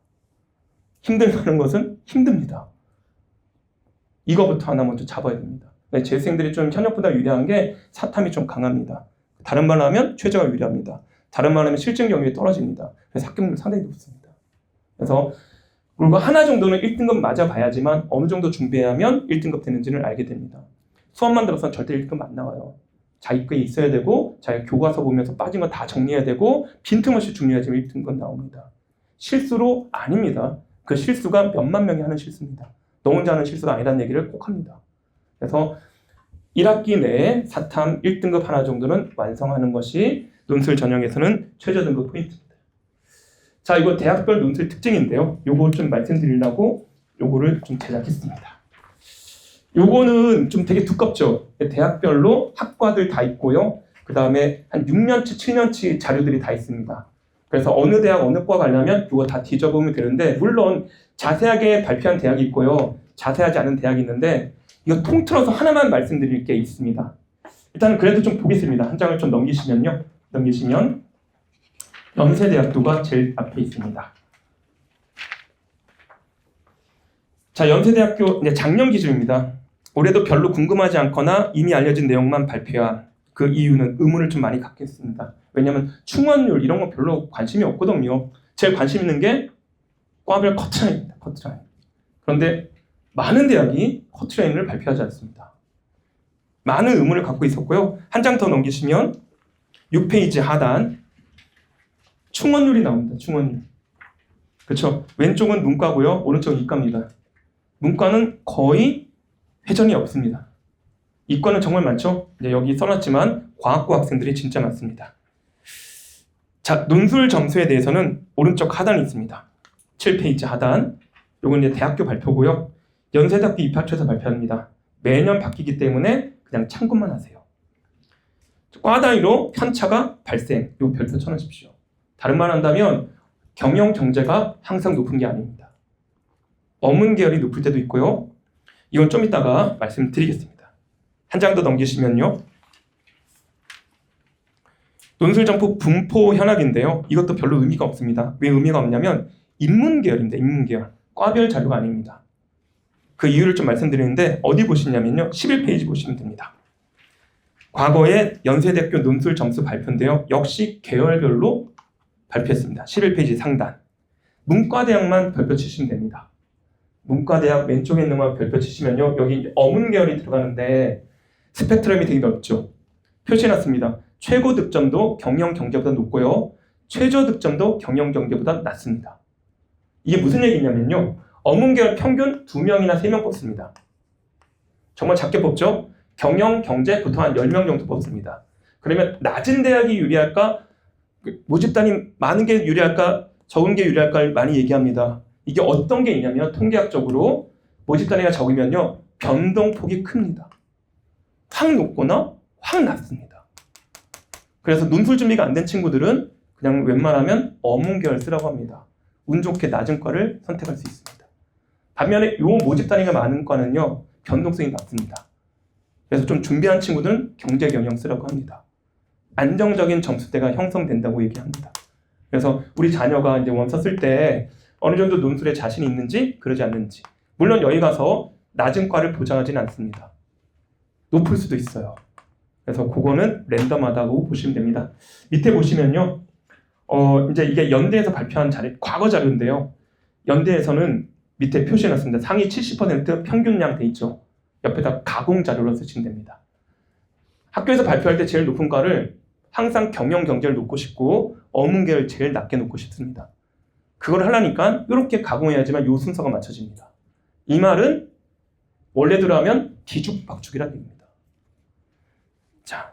힘들다는 것은 힘듭니다. 이거부터 하나 먼저 잡아야 됩니다. 재수생들이 좀 현역보다 유리한 게 사탐이 좀 강합니다. 다른 말로 하면 최저가 유리합니다. 다른 말로 하면 실증 경력이 떨어집니다. 그래서 합격률 상당히 높습니다. 그래서 그리고 하나 정도는 1등급 맞아봐야지만 어느 정도 준비하면 1등급 되는지를 알게 됩니다. 수업만 들어서는 절대 1등급 안 나와요. 자기 게 있어야 되고 자기 교과서 보면서 빠진 거 다 정리해야 되고 빈틈없이 중요하지만 1등급 나옵니다. 실수로 아닙니다. 그 실수가 몇만 명이 하는 실수입니다. 너 혼자 하는 실수가 아니라는 얘기를 꼭 합니다. 그래서 1학기 내에 사탐 1등급 하나 정도는 완성하는 것이 논술 전형에서는 최저등급 포인트입니다. 자, 이거 대학별 논술 특징인데요. 요거 좀 말씀드리려고 요거를 좀 제작했습니다. 요거는 좀 되게 두껍죠. 대학별로 학과들 다 있고요. 그 다음에 한 6년치, 7년치 자료들이 다 있습니다. 그래서 어느 대학, 어느 과 가려면 이거 다 뒤져보면 되는데 물론 자세하게 발표한 대학이 있고요. 자세하지 않은 대학이 있는데 이거 통틀어서 하나만 말씀드릴 게 있습니다. 일단 그래도 좀 보겠습니다. 한 장을 좀 넘기시면 연세대학교가 제일 앞에 있습니다. 자, 연세대학교 이제 작년 기준입니다. 올해도 별로 궁금하지 않거나 이미 알려진 내용만 발표한 그 이유는 의문을 좀 많이 갖겠습니다. 왜냐하면 충원율 이런 거 별로 관심이 없거든요. 제일 관심 있는 게 과별 커트라인입니다. 커트라인. 그런데 많은 대학이 커트라인을 발표하지 않습니다. 많은 의문을 갖고 있었고요. 한 장 더 넘기시면 6페이지 하단 충원율이 나옵니다. 충원율. 그렇죠? 왼쪽은 문과고요. 오른쪽은 이과입니다. 문과는 거의 회전이 없습니다. 이과는 정말 많죠? 이제 여기 써놨지만 과학과 학생들이 진짜 많습니다. 자, 논술 점수에 대해서는 오른쪽 하단이 있습니다. 7페이지 하단. 요건 이제 대학교 발표고요. 연세대학교 입학처에서 발표합니다. 매년 바뀌기 때문에 그냥 참고만 하세요. 과 단위로 편차가 발생. 요 별표 쳐놓으십시오. 다른 말 한다면 경영 경제가 항상 높은 게 아닙니다. 어문 계열이 높을 때도 있고요. 이건 좀 이따가 말씀드리겠습니다. 한 장 더 넘기시면요. 논술 점수 분포 현학인데요. 이것도 별로 의미가 없습니다. 왜 의미가 없냐면 인문 계열입니다. 인문 계열. 과별 자료가 아닙니다. 그 이유를 좀 말씀드리는데 어디 보시냐면요. 11페이지 보시면 됩니다. 과거에 연세대학교 논술 점수 발표인데요. 역시 계열별로 발표했습니다. 11페이지 상단. 문과대학만 별표 치시면 됩니다. 문과대학 왼쪽에 있는 거 별표 치시면요. 여기 이제 어문 계열이 들어가는데 스펙트럼이 되게 넓죠. 표시해놨습니다. 최고 득점도 경영 경제보다 높고요. 최저 득점도 경영 경제보다 낮습니다. 이게 무슨 얘기냐면요. 어문 계열 평균 2명이나 3명 뽑습니다. 정말 작게 뽑죠. 경영 경제 보통 한 10명 정도 뽑습니다. 그러면 낮은 대학이 유리할까? 모집단이 많은 게 유리할까? 적은 게 유리할까를 많이 얘기합니다. 이게 어떤 게 있냐면 통계학적으로 모집 단위가 적으면요 변동폭이 큽니다. 확 높거나 확 낮습니다. 그래서 논술 준비가 안 된 친구들은 그냥 웬만하면 어문 계열 쓰라고 합니다. 운 좋게 낮은 과를 선택할 수 있습니다. 반면에 요 모집 단위가 많은 과는요, 변동성이 낮습니다. 그래서 좀 준비한 친구들은 경제 경영 쓰라고 합니다. 안정적인 점수대가 형성된다고 얘기합니다. 그래서 우리 자녀가 이제 원서 쓸 때 어느 정도 논술에 자신이 있는지 그러지 않는지, 물론 여기 가서 낮은 과를 보장하지는 않습니다. 높을 수도 있어요. 그래서 그거는 랜덤하다고 보시면 됩니다. 밑에 보시면요, 이제 이게 연대에서 발표한 과거 자료인데요. 연대에서는 밑에 표시해놨습니다. 상위 70% 평균량 돼 있죠. 옆에다 가공 자료로 쓰시면 됩니다. 학교에서 발표할 때 제일 높은 과를 항상 경영 경제를 놓고 싶고 어문계를 제일 낮게 놓고 싶습니다. 그걸 하려니까 이렇게 가공해야지만 요 순서가 맞춰집니다. 이 말은 원래대로 하면 뒤죽박죽이라는 얘기입니다. 자,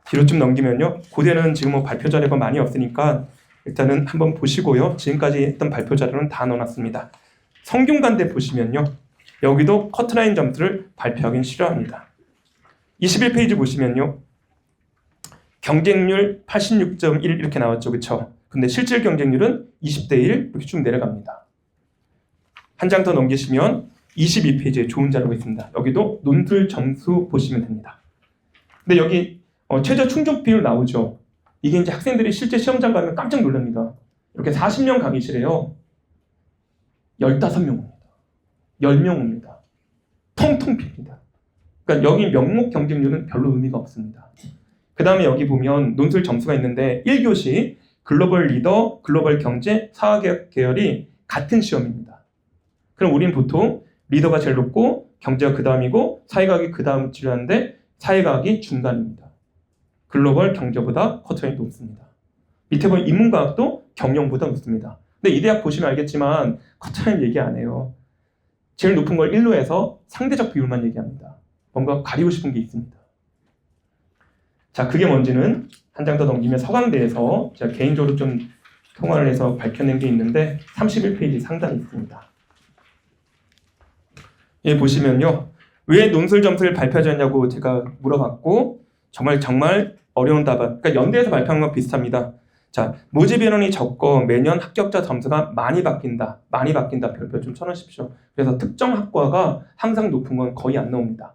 뒤로 좀 넘기면요. 고대는 지금 뭐 발표 자료가 많이 없으니까 일단은 한번 보시고요. 지금까지 했던 발표 자료는 다 넣어놨습니다. 성균관대 보시면요. 여기도 커트라인 점수를 발표하기는 싫어합니다. 21페이지 보시면요. 경쟁률 86.1 이렇게 나왔죠. 그렇죠? 근데 실질 경쟁률은 20대 1 이렇게 쭉 내려갑니다. 한 장 더 넘기시면 22페이지에 좋은 자료가 있습니다. 여기도 논술 점수 보시면 됩니다. 근데 여기 최저 충족 비율 나오죠. 이게 이제 학생들이 실제 시험장 가면 깜짝 놀랍니다. 이렇게 40명 강의실에요. 15명 옵니다. 10명 옵니다. 통통 핍니다. 그러니까 여기 명목 경쟁률은 별로 의미가 없습니다. 그 다음에 여기 보면 논술 점수가 있는데 1교시 글로벌 리더, 글로벌 경제, 사회개혁 계열이 같은 시험입니다. 그럼 우리는 보통 리더가 제일 높고 경제가 그 다음이고 사회과학이 그 다음 치료하는데 사회과학이 중간입니다. 글로벌 경제보다 커트라인이 높습니다. 밑에 보면 인문과학도 경영보다 높습니다. 근데 이 대학 보시면 알겠지만 커트라인 얘기 안 해요. 제일 높은 걸 1로 해서 상대적 비율만 얘기합니다. 뭔가 가리고 싶은 게 있습니다. 자, 그게 뭔지는 한 장 더 넘기면 서강대에서 제가 개인적으로 좀 통화를 해서 밝혀낸 게 있는데 31페이지 상단에 있습니다. 예, 보시면요. 왜 논술 점수를 발표하지 않냐고 제가 물어봤고 정말 어려운 답안. 그러니까 연대에서 발표한 건 비슷합니다. 자, 모집 인원이 적고 매년 합격자 점수가 많이 바뀐다. 별표 좀 쳐놓으십시오. 그래서 특정 학과가 항상 높은 건 거의 안 나옵니다.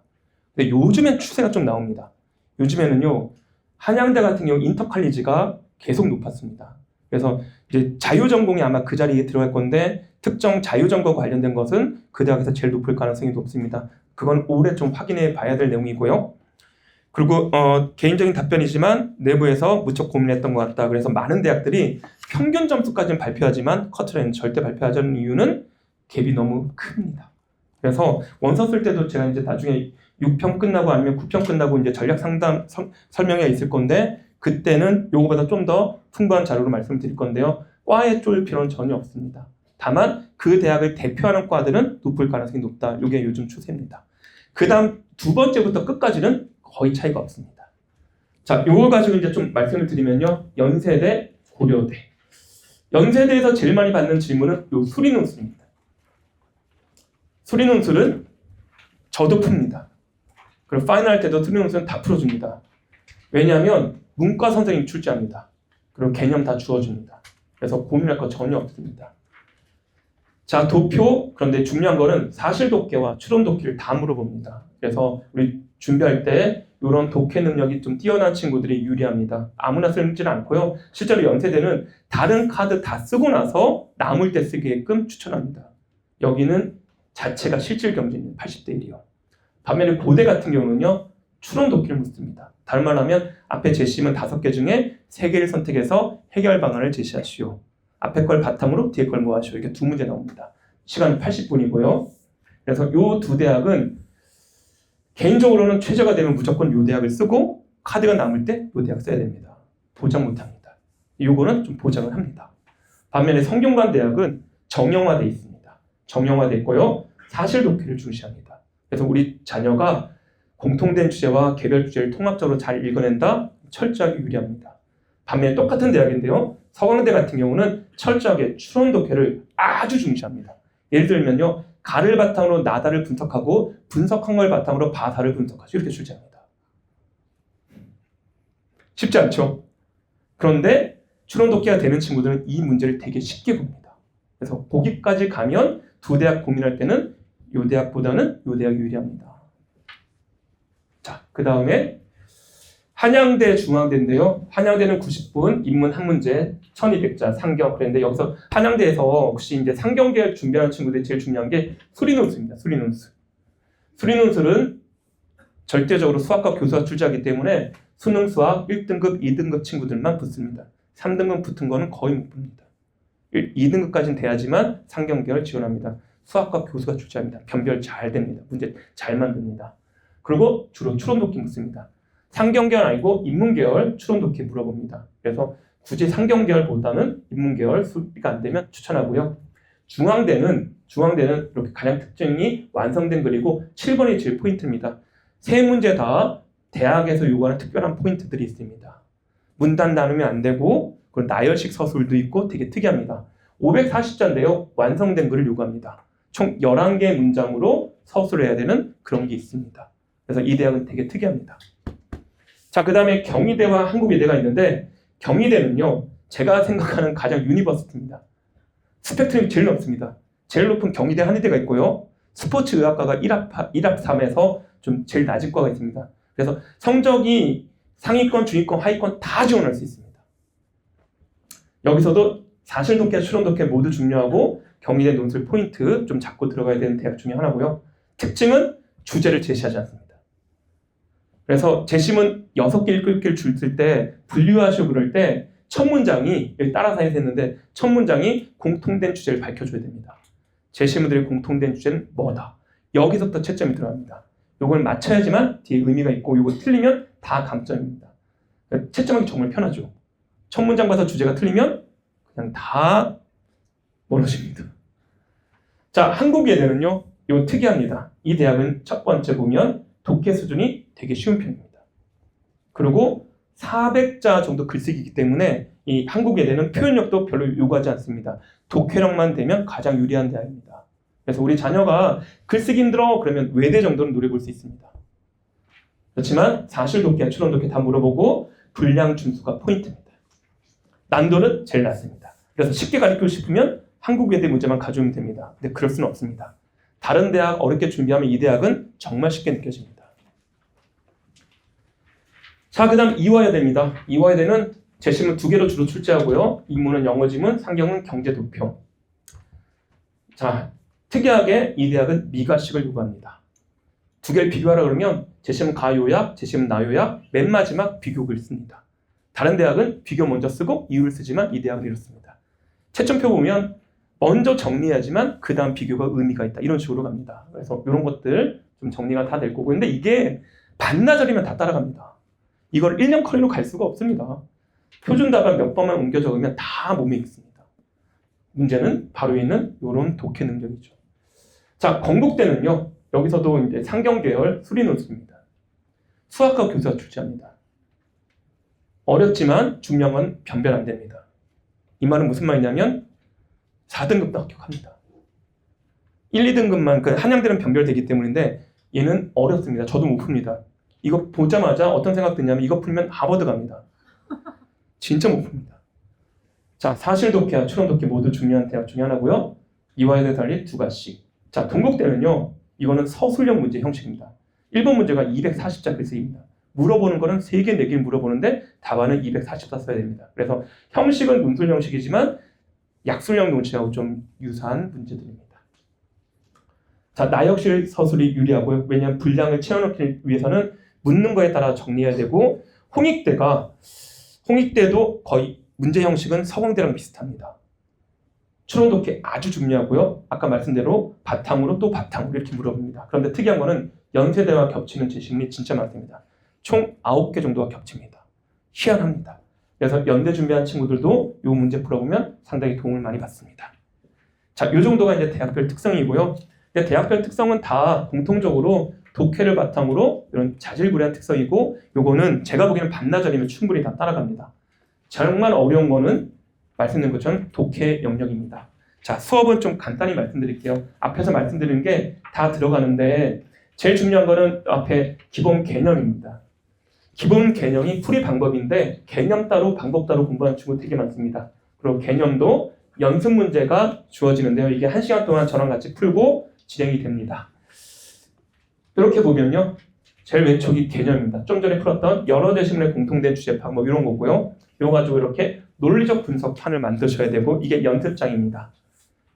근데 요즘엔 추세가 좀 나옵니다. 요즘에는요. 한양대 같은 경우 인터칼리지가 계속 높았습니다. 그래서 이제 자유전공이 아마 그 자리에 들어갈 건데 특정 자유전공 관련된 것은 그 대학에서 제일 높을 가능성이 높습니다. 그건 올해 좀 확인해 봐야 될 내용이고요. 그리고 개인적인 답변이지만 내부에서 무척 고민했던 것 같다. 그래서 많은 대학들이 평균 점수까지는 발표하지만 커트라인 절대 발표하지 않는 이유는 갭이 너무 큽니다. 그래서 원서 쓸 때도 제가 이제 나중에 6평 끝나고 아니면 9평 끝나고 이제 전략 상담 설명회가 있을 건데 그때는 요거보다 좀 더 풍부한 자료로 말씀드릴 건데요. 과에 쫄 필요는 전혀 없습니다. 다만 그 대학을 대표하는 과들은 높을 가능성이 높다. 이게 요즘 추세입니다. 그 다음 두 번째부터 끝까지는 거의 차이가 없습니다. 자, 요걸 가지고 이제 좀 말씀을 드리면요. 연세대, 고려대. 연세대에서 제일 많이 받는 질문은 요 수리논술입니다. 수리논술은 저도 풉니다. 그리고 파이널 할 때도 수리논술은 다 풀어줍니다. 왜냐하면 문과 선생님이 출제합니다. 그리고 개념 다 주어줍니다. 그래서 고민할 거 전혀 없습니다. 자, 도표. 그런데 중요한 거는 사실 독해와 추론 독해를 다 물어봅니다. 그래서 우리 준비할 때 이런 독해 능력이 좀 뛰어난 친구들이 유리합니다. 아무나 쓰지는 않고요. 실제로 연세대는 다른 카드 다 쓰고 나서 남을 때 쓰게끔 추천합니다. 여기는 자체가 실질 경쟁률 80대 1이요. 반면에 고대 같은 경우는요. 추론 독해를 묻습니다. 다른 말 하면 앞에 제시문 5개 중에 3개를 선택해서 해결 방안을 제시하시오. 앞에 걸 바탕으로 뒤에 걸 모아시오. 이렇게 두 문제 나옵니다. 시간은 80분이고요. 그래서 이 두 대학은 개인적으로는 최저가 되면 무조건 이 대학을 쓰고 카드가 남을 때 이 대학 써야 됩니다. 보장 못합니다. 이거는 좀 보장을 합니다. 반면에 성균관 대학은 정형화되어 있습니다. 정형화되어 있고요. 사실 독해를 중시합니다. 그래서 우리 자녀가 공통된 주제와 개별 주제를 통합적으로 잘 읽어낸다? 철저하게 유리합니다. 반면에 똑같은 대학인데요. 서강대 같은 경우는 철저하게 추론 독해를 아주 중시합니다. 예를 들면요. 가를 바탕으로 나다를 분석하고 분석한 걸 바탕으로 바사를 분석하죠. 이렇게 출제합니다. 쉽지 않죠? 그런데 추론 독해가 되는 친구들은 이 문제를 되게 쉽게 봅니다. 그래서 거기까지 가면 두 대학 고민할 때는 요 대학보다는 요 대학이 유리합니다. 자, 그 다음에 한양대, 중앙대인데요. 한양대는 90분, 인문 한 문제, 1200자, 상경. 그랬는데 여기서 한양대에서 혹시 이제 상경계열 준비하는 친구들이 제일 중요한 게 수리논술입니다. 수리논술. 수리논술은 절대적으로 수학과 교수가 출제하기 때문에 수능 수학 1등급, 2등급 친구들만 붙습니다. 3등급 붙은 거는 거의 못 봅니다. 2등급까지는 돼야지만 상경계열 지원합니다. 수학과 교수가 출제합니다. 변별 잘 됩니다. 문제 잘 만듭니다. 그리고 주로 추론독기 묻습니다. 상경계열 아니고 인문계열 추론독기 물어봅니다. 그래서 굳이 상경계열보다는 인문계열 수비가 안 되면 추천하고요. 중앙대는 이렇게 가장 특징이 완성된 글이고 7번이 제일 포인트입니다. 세 문제 다 대학에서 요구하는 특별한 포인트들이 있습니다. 문단 나누면 안 되고 그리고 나열식 서술도 있고 되게 특이합니다. 540자인데요. 완성된 글을 요구합니다. 총 11개의 문장으로 서술을 해야 되는 그런 게 있습니다. 그래서 이 대학은 되게 특이합니다. 자, 그 다음에 경희대와 한국의대가 있는데 경희대는요. 제가 생각하는 가장 유니버시티입니다. 스펙트럼이 제일 높습니다. 제일 높은 경희대 한의대가 있고요. 스포츠의학과가 1합 3에서 좀 제일 낮은 과가 있습니다. 그래서 성적이 상위권, 중위권, 하위권 다 지원할 수 있습니다. 여기서도 사실독해, 추론독해 모두 중요하고 경희대 논술 포인트 좀 잡고 들어가야 되는 대학 중에 하나고요. 특징은 주제를 제시하지 않습니다. 그래서 재심은 6개 읽기를 줄 때 분류하시고 그럴 때 첫 문장이 여기 따라서 했는데 첫 문장이 공통된 주제를 밝혀줘야 됩니다. 재심문들의 공통된 주제는 뭐다. 여기서부터 채점이 들어갑니다. 요걸 맞춰야지만 뒤에 의미가 있고 요거 틀리면 다 감점입니다. 채점하기 정말 편하죠. 첫 문장 봐서 주제가 틀리면 그냥 다 멀어집니다. 자, 한국예대는요. 이거 특이합니다. 이 대학은 첫 번째 보면 독해 수준이 되게 쉬운 편입니다. 그리고 400자 정도 글쓰기이기 때문에 이 한국예대는 표현력도 별로 요구하지 않습니다. 독해력만 되면 가장 유리한 대학입니다. 그래서 우리 자녀가 글쓰기 힘들어 그러면 외대 정도는 노려볼 수 있습니다. 그렇지만 사실독해, 추론독해 다 물어보고 분량 준수가 포인트입니다. 난도는 제일 낮습니다. 그래서 쉽게 가르치고 싶으면 한국예대 문제만 가져오면 됩니다. 근데 그럴 수는 없습니다. 다른 대학 어렵게 준비하면 이 대학은 정말 쉽게 느껴집니다. 자, 그 다음 이화여대입니다. 이화여대는 재심은 2개로 주로 출제하고요. 인문은 영어지문, 상경은 경제도표. 자, 특이하게 이 대학은 미가식을 요구합니다. 2개를 비교하라 그러면 재심은 가요약, 재심은 나요약, 맨 마지막 비교글 씁니다. 다른 대학은 비교 먼저 쓰고 이유를 쓰지만 이 대학은 이렇습니다. 채점표 보면 먼저 정리하지만 그 다음 비교가 의미가 있다. 이런 식으로 갑니다. 그래서 이런 것들 좀 정리가 다 될 거고. 근데 이게 반나절이면 다 따라갑니다. 이걸 1년 커리로 갈 수가 없습니다. 표준 답안 몇 번만 옮겨 적으면 다 몸에 익습니다. 문제는 바로 있는 이런 독해 능력이죠. 자, 건국대는요. 여기서도 이제 상경계열 수리논술입니다. 수학과 교수가 출제합니다. 어렵지만 중요한 건 변별 안 됩니다. 이 말은 무슨 말이냐면 4등급도 합격합니다. 1, 2등급만 그 한양대는 변별되기 때문인데 얘는 어렵습니다. 저도 못 풉니다. 이거 보자마자 어떤 생각 드냐면 이거 풀면 하버드 갑니다. 진짜 못 풉니다. 자, 사실독해와 추론독해 모두 중요한 대학 중에 하나고요. 이화여대 달리 2가씩. 자, 동국대는요. 이거는 서술형 문제 형식입니다. 1번 문제가 240자 글쓰기입니다. 물어보는 거는 3개, 4개 물어보는데 답안은 244 써야 됩니다. 그래서 형식은 논술 형식이지만 약술형 논술하고 좀 유사한 문제들입니다. 자, 나역실 서술이 유리하고요. 왜냐하면 분량을 채워넣기 위해서는 묻는 거에 따라 정리해야 되고 홍익대도 거의 문제 형식은 서강대랑 비슷합니다. 추론독해 아주 중요하고요. 아까 말씀대로 바탕으로 또 바탕으로 이렇게 물어봅니다. 그런데 특이한 거는 연세대와 겹치는 재심이 진짜 많습니다. 총 9개 정도가 겹칩니다. 희한합니다. 그래서 연대 준비한 친구들도 이 문제 풀어보면 상당히 도움을 많이 받습니다. 자, 이 정도가 이제 대학별 특성이고요. 근데 대학별 특성은 다 공통적으로 독해를 바탕으로 이런 자질구레한 특성이고 요거는 제가 보기에는 반나절이면 충분히 다 따라갑니다. 정말 어려운 거는 말씀드린 것처럼 독해 영역입니다. 자, 수업은 좀 간단히 말씀드릴게요. 앞에서 말씀드린 게 다 들어가는데 제일 중요한 거는 앞에 기본 개념입니다. 기본 개념이 풀이 방법인데 개념 따로 방법 따로 공부하는 친구 되게 많습니다. 그리고 개념도 연습 문제가 주어지는데요. 이게 1시간 동안 저랑 같이 풀고 진행이 됩니다. 이렇게 보면요. 제일 왼쪽이 개념입니다. 좀 전에 풀었던 여러 대신물의 공통된 주제 파악 뭐 이런 거고요. 이거 가지고 이렇게 논리적 분석판을 만드셔야 되고 이게 연습장입니다.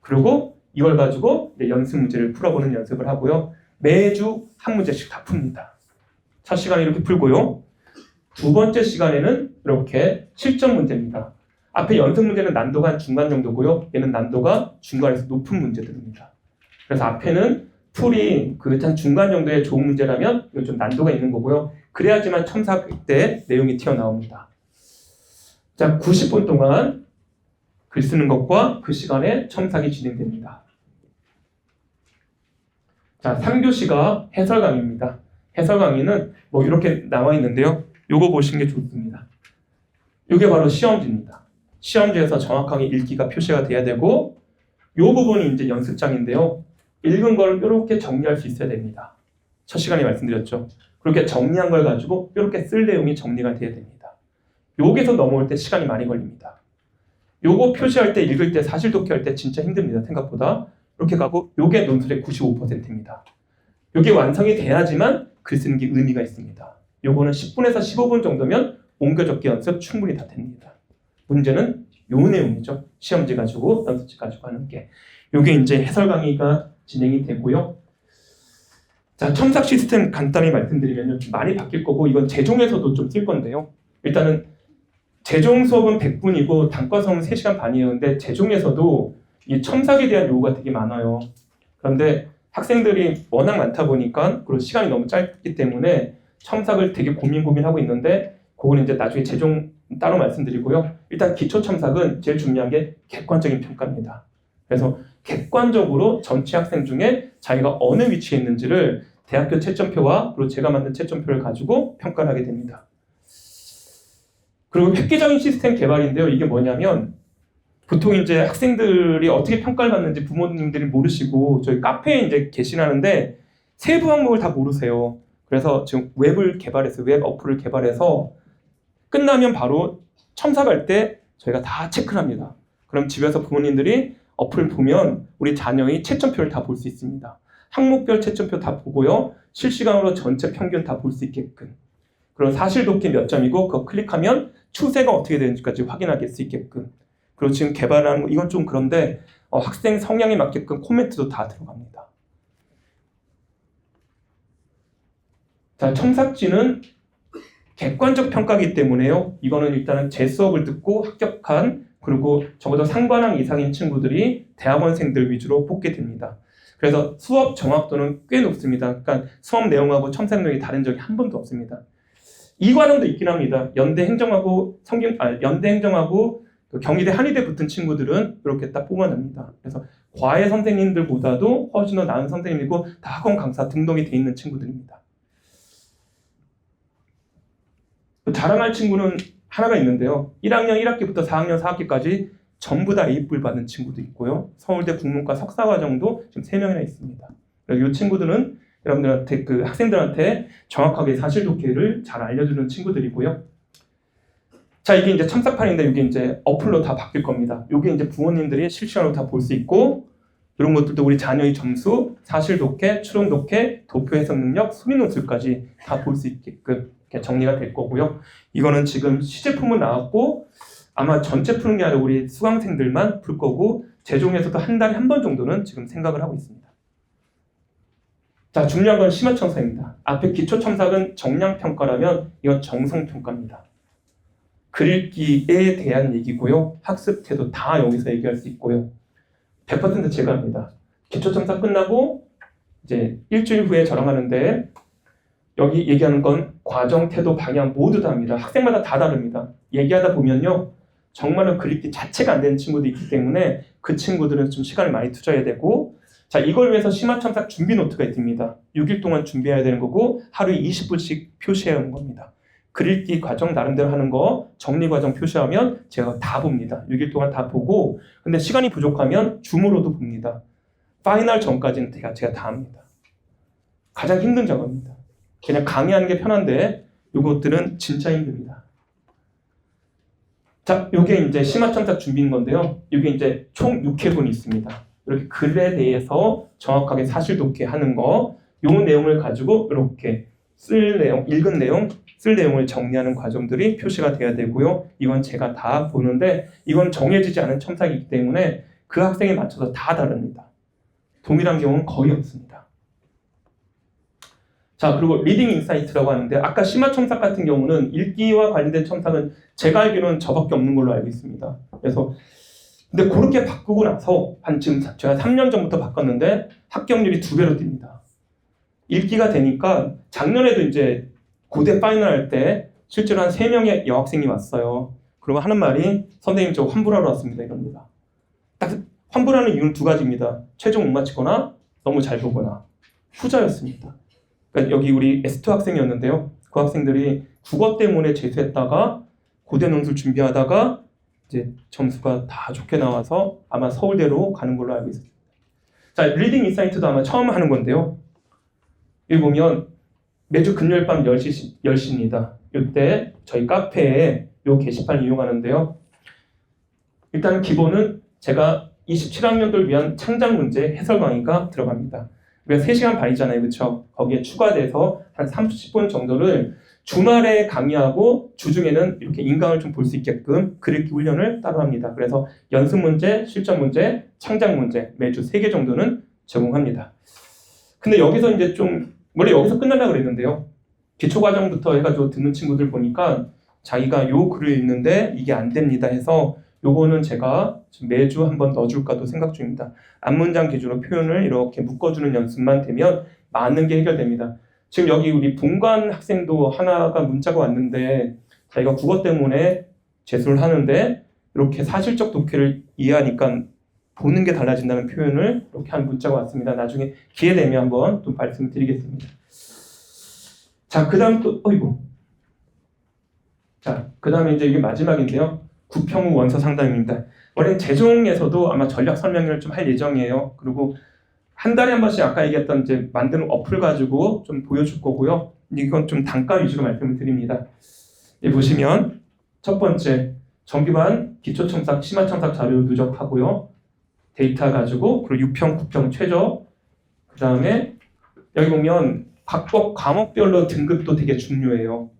그리고 이걸 가지고 이제 연습 문제를 풀어보는 연습을 하고요. 매주 한 문제씩 다 풉니다. 첫 시간에 이렇게 풀고요. 두 번째 시간에는 이렇게 실전 문제입니다. 앞에 연습 문제는 난도가 한 중간 정도고요. 얘는 난도가 중간에서 높은 문제들입니다. 그래서 앞에는 풀이 한 중간 정도의 좋은 문제라면 이건 좀 난도가 있는 거고요. 그래야지만 첨삭 때 내용이 튀어나옵니다. 자, 90분 동안 글 쓰는 것과 그 시간에 첨삭이 진행됩니다. 자, 3교시가 해설 강의입니다. 해설 강의는 뭐 이렇게 나와 있는데요. 요거 보시는 게 좋습니다. 이게 바로 시험지입니다. 시험지에서 정확하게 읽기가 표시가 돼야 되고 요 부분이 이제 연습장인데요. 읽은 걸 이렇게 정리할 수 있어야 됩니다. 첫 시간에 말씀드렸죠. 그렇게 정리한 걸 가지고 이렇게 쓸 내용이 정리가 돼야 됩니다. 여기서 넘어올 때 시간이 많이 걸립니다. 요거 표시할 때 읽을 때 사실 독해할 때 진짜 힘듭니다. 생각보다. 이렇게 가고 요게 논술의 95%입니다. 요게 완성이 돼야지만 글 쓰는 게 의미가 있습니다. 요거는 10분에서 15분 정도면 옮겨적기 연습 충분히 다 됩니다. 문제는 요 내용이죠. 시험지 가지고 연습지 가지고 하는 게. 요게 이제 해설 강의가 진행이 되고요. 자, 첨삭 시스템 간단히 말씀드리면 좀 많이 바뀔 거고 이건 재종에서도 좀 쓸 건데요. 일단은 재종 수업은 100분이고 단과 수업은 3시간 반이에요. 근데 재종에서도 이 첨삭에 대한 요구가 되게 많아요. 그런데 학생들이 워낙 많다 보니까 그리고 시간이 너무 짧기 때문에 첨삭을 되게 고민하고 있는데 그거는 이제 나중에 재종 따로 말씀드리고요. 일단 기초 첨삭은 제일 중요한 게 객관적인 평가입니다. 그래서 객관적으로 전체 학생 중에 자기가 어느 위치에 있는지를 대학교 채점표와 그리고 제가 만든 채점표를 가지고 평가를 하게 됩니다. 그리고 획기적인 시스템 개발인데요. 이게 뭐냐면 보통 이제 학생들이 어떻게 평가를 받는지 부모님들이 모르시고 저희 카페에 이제 게시하는데 세부 항목을 다 모르세요. 그래서 지금 웹 어플을 개발해서 끝나면 바로 첨삭할 때 저희가 다 체크를 합니다. 그럼 집에서 부모님들이 어플을 보면 우리 자녀의 채점표를 다 볼 수 있습니다. 항목별 채점표 다 보고요. 실시간으로 전체 평균 다 볼 수 있게끔. 그리고 사실 독해 몇 점이고 그거 클릭하면 추세가 어떻게 되는지까지 확인할 수 있게끔. 그리고 지금 개발하는 거 이건 좀 그런데 학생 성향에 맞게끔 코멘트도 다 들어갑니다. 자, 첨삭지는 객관적 평가이기 때문에요. 이거는 일단은 제 수업을 듣고 합격한 그리고 적어도 상관왕 이상인 친구들이 대학원생들 위주로 뽑게 됩니다. 그래서 수업 정확도는 꽤 높습니다. 그러니까 수업 내용하고 첨삭 내용이 다른 적이 한 번도 없습니다. 이과정도 있긴 합니다. 연대 행정하고 경희대 한의대 붙은 친구들은 이렇게 딱 뽑아냅니다. 그래서 과외 선생님들보다도 훨씬 더 나은 선생님이고 다 학원 강사 등록이 돼 있는 친구들입니다. 자랑할 친구는 하나가 있는데요. 1학년 1학기부터 4학년 4학기까지 전부 다 A뿔 받은 친구도 있고요. 서울대 국문과 석사과정도 지금 3명이나 있습니다. 이 친구들은 여러분들한테 학생들한테 정확하게 사실 독해를 잘 알려주는 친구들이고요. 자, 이게 이제 첨삭판인데 이게 이제 어플로 다 바뀔 겁니다. 이게 이제 부모님들이 실시간으로 다 볼 수 있고 이런 것들도 우리 자녀의 점수, 사실 독해, 추론 독해, 도표 해석 능력, 수리 논술까지 다 볼 수 있게끔 이렇게 정리가 될 거고요. 이거는 지금 시제품은 나왔고 아마 전체 푸는 게 아니라 우리 수강생들만 풀 거고 재종에서도 한 달에 한 번 정도는 지금 생각을 하고 있습니다. 자, 중요한 건 심화 첨삭입니다. 앞에 기초 첨삭은 정량 평가라면 이건 정성 평가입니다. 글읽기에 대한 얘기고요. 학습 태도 다 여기서 얘기할 수 있고요. 100% 제가 합니다. 기초 첨삭 끝나고 이제 일주일 후에 저랑 하는데 여기 얘기하는 건 과정, 태도, 방향 모두 다 합니다. 학생마다 다 다릅니다. 얘기하다 보면요. 정말로 글읽기 자체가 안 되는 친구도 있기 때문에 그 친구들은 좀 시간을 많이 투자해야 되고 자, 이걸 위해서 심화 첨삭 준비 노트가 있습니다. 6일 동안 준비해야 되는 거고 하루에 20분씩 표시해야 하는 겁니다. 글읽기 과정 나름대로 하는 거 정리 과정 표시하면 제가 다 봅니다. 6일 동안 다 보고 근데 시간이 부족하면 줌으로도 봅니다. 파이널 전까지는 제가 다 합니다. 가장 힘든 작업입니다. 그냥 강의하는 게 편한데 이것들은 진짜 힘듭니다. 자, 요게 이제 심화첨삭 준비인 건데요. 요게 이제 총 6회분이 있습니다. 이렇게 글에 대해서 정확하게 사실 독해하는 거, 요 내용을 가지고 이렇게 쓸 내용, 읽은 내용, 쓸 내용을 정리하는 과정들이 표시가 돼야 되고요. 이건 제가 다 보는데 이건 정해지지 않은 첨삭이기 때문에 그 학생에 맞춰서 다 다릅니다. 동일한 경우는 거의 없습니다. 자, 그리고 리딩 인사이트라고 하는데 아까 심화 첨삭 같은 경우는 읽기와 관련된 첨삭은 제가 알기로는 저밖에 없는 걸로 알고 있습니다. 그래서 근데 그렇게 바꾸고 나서 한 지금 제가 3년 전부터 바꿨는데 합격률이 2배로 뜁니다. 읽기가 되니까 작년에도 이제 고대 파이널 할 때 실제로 한 3명의 여학생이 왔어요. 그러면 하는 말이 선생님 저 환불하러 왔습니다 이럽니다. 딱 환불하는 이유는 2가지입니다. 최종 못 맞히거나 너무 잘 보거나. 후자였습니다. 그러니까 여기 우리 S2 학생이었는데요. 그 학생들이 국어 때문에 재수했다가 고대 논술 준비하다가 이제 점수가 다 좋게 나와서 아마 서울대로 가는 걸로 알고 있습니다. 자, 리딩 인사이트도 아마 처음 하는 건데요. 여기 보면 매주 금요일 밤 10시입니다. 이때 저희 카페에 이 게시판을 이용하는데요. 일단 기본은 제가 27학년들 위한 창작 문제 해설 강의가 들어갑니다. 우리가 3시간 반이잖아요. 그렇죠? 거기에 추가돼서 한 30분 정도를 주말에 강의하고 주중에는 이렇게 인강을 좀 볼 수 있게끔 글읽기 훈련을 따로 합니다. 그래서 연습 문제, 실전 문제, 창작 문제 매주 3개 정도는 제공합니다. 근데 여기서 이제 좀 원래 여기서 끝나려고 그랬는데요. 기초과정부터 해가지고 듣는 친구들 보니까 자기가 요 글을 읽는데 이게 안 됩니다 해서 요거는 제가 매주 한번 넣어줄까도 생각 중입니다. 앞문장 기준으로 표현을 이렇게 묶어주는 연습만 되면 많은 게 해결됩니다. 지금 여기 우리 본관 학생도 하나가 문자가 왔는데 자기가 국어 때문에 재수를 하는데 이렇게 사실적 독해를 이해하니까 보는 게 달라진다는 표현을 이렇게 한 문자가 왔습니다. 나중에 기회 되면 한번 또 말씀드리겠습니다. 자, 그 다음 또 자, 그 다음에 이제 이게 마지막인데요. 구평 후 원서 상담입니다. 원래 재종에서도 아마 전략 설명을 좀 할 예정이에요. 그리고 한 달에 한 번씩 아까 얘기했던 이제 만드는 어플 가지고 좀 보여줄 거고요. 이건 좀 단가 위주로 말씀을 드립니다. 여기 보시면 첫 번째 정기반 기초첨삭, 심화첨삭 자료 누적하고요. 데이터 가지고 그리고 6평, 9평 최저. 그 다음에 여기 보면 각법 과목별로 등급도 되게 중요해요.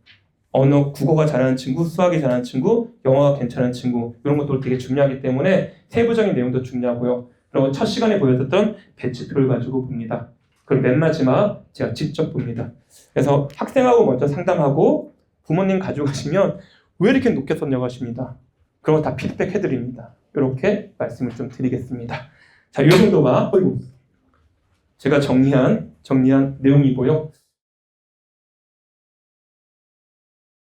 언어, 국어가 잘하는 친구, 수학이 잘하는 친구, 영어가 괜찮은 친구 이런 것도 되게 중요하기 때문에 세부적인 내용도 중요하고요. 그리고 첫 시간에 보여줬던 배치표를 가지고 봅니다. 그리고 맨 마지막 제가 직접 봅니다. 그래서 학생하고 먼저 상담하고 부모님 가져가시면 왜 이렇게 높게 썼냐고 하십니다. 그런 거 다 피드백 해드립니다. 이렇게 말씀을 좀 드리겠습니다. 자, 이 정도가 제가 정리한 내용이고요.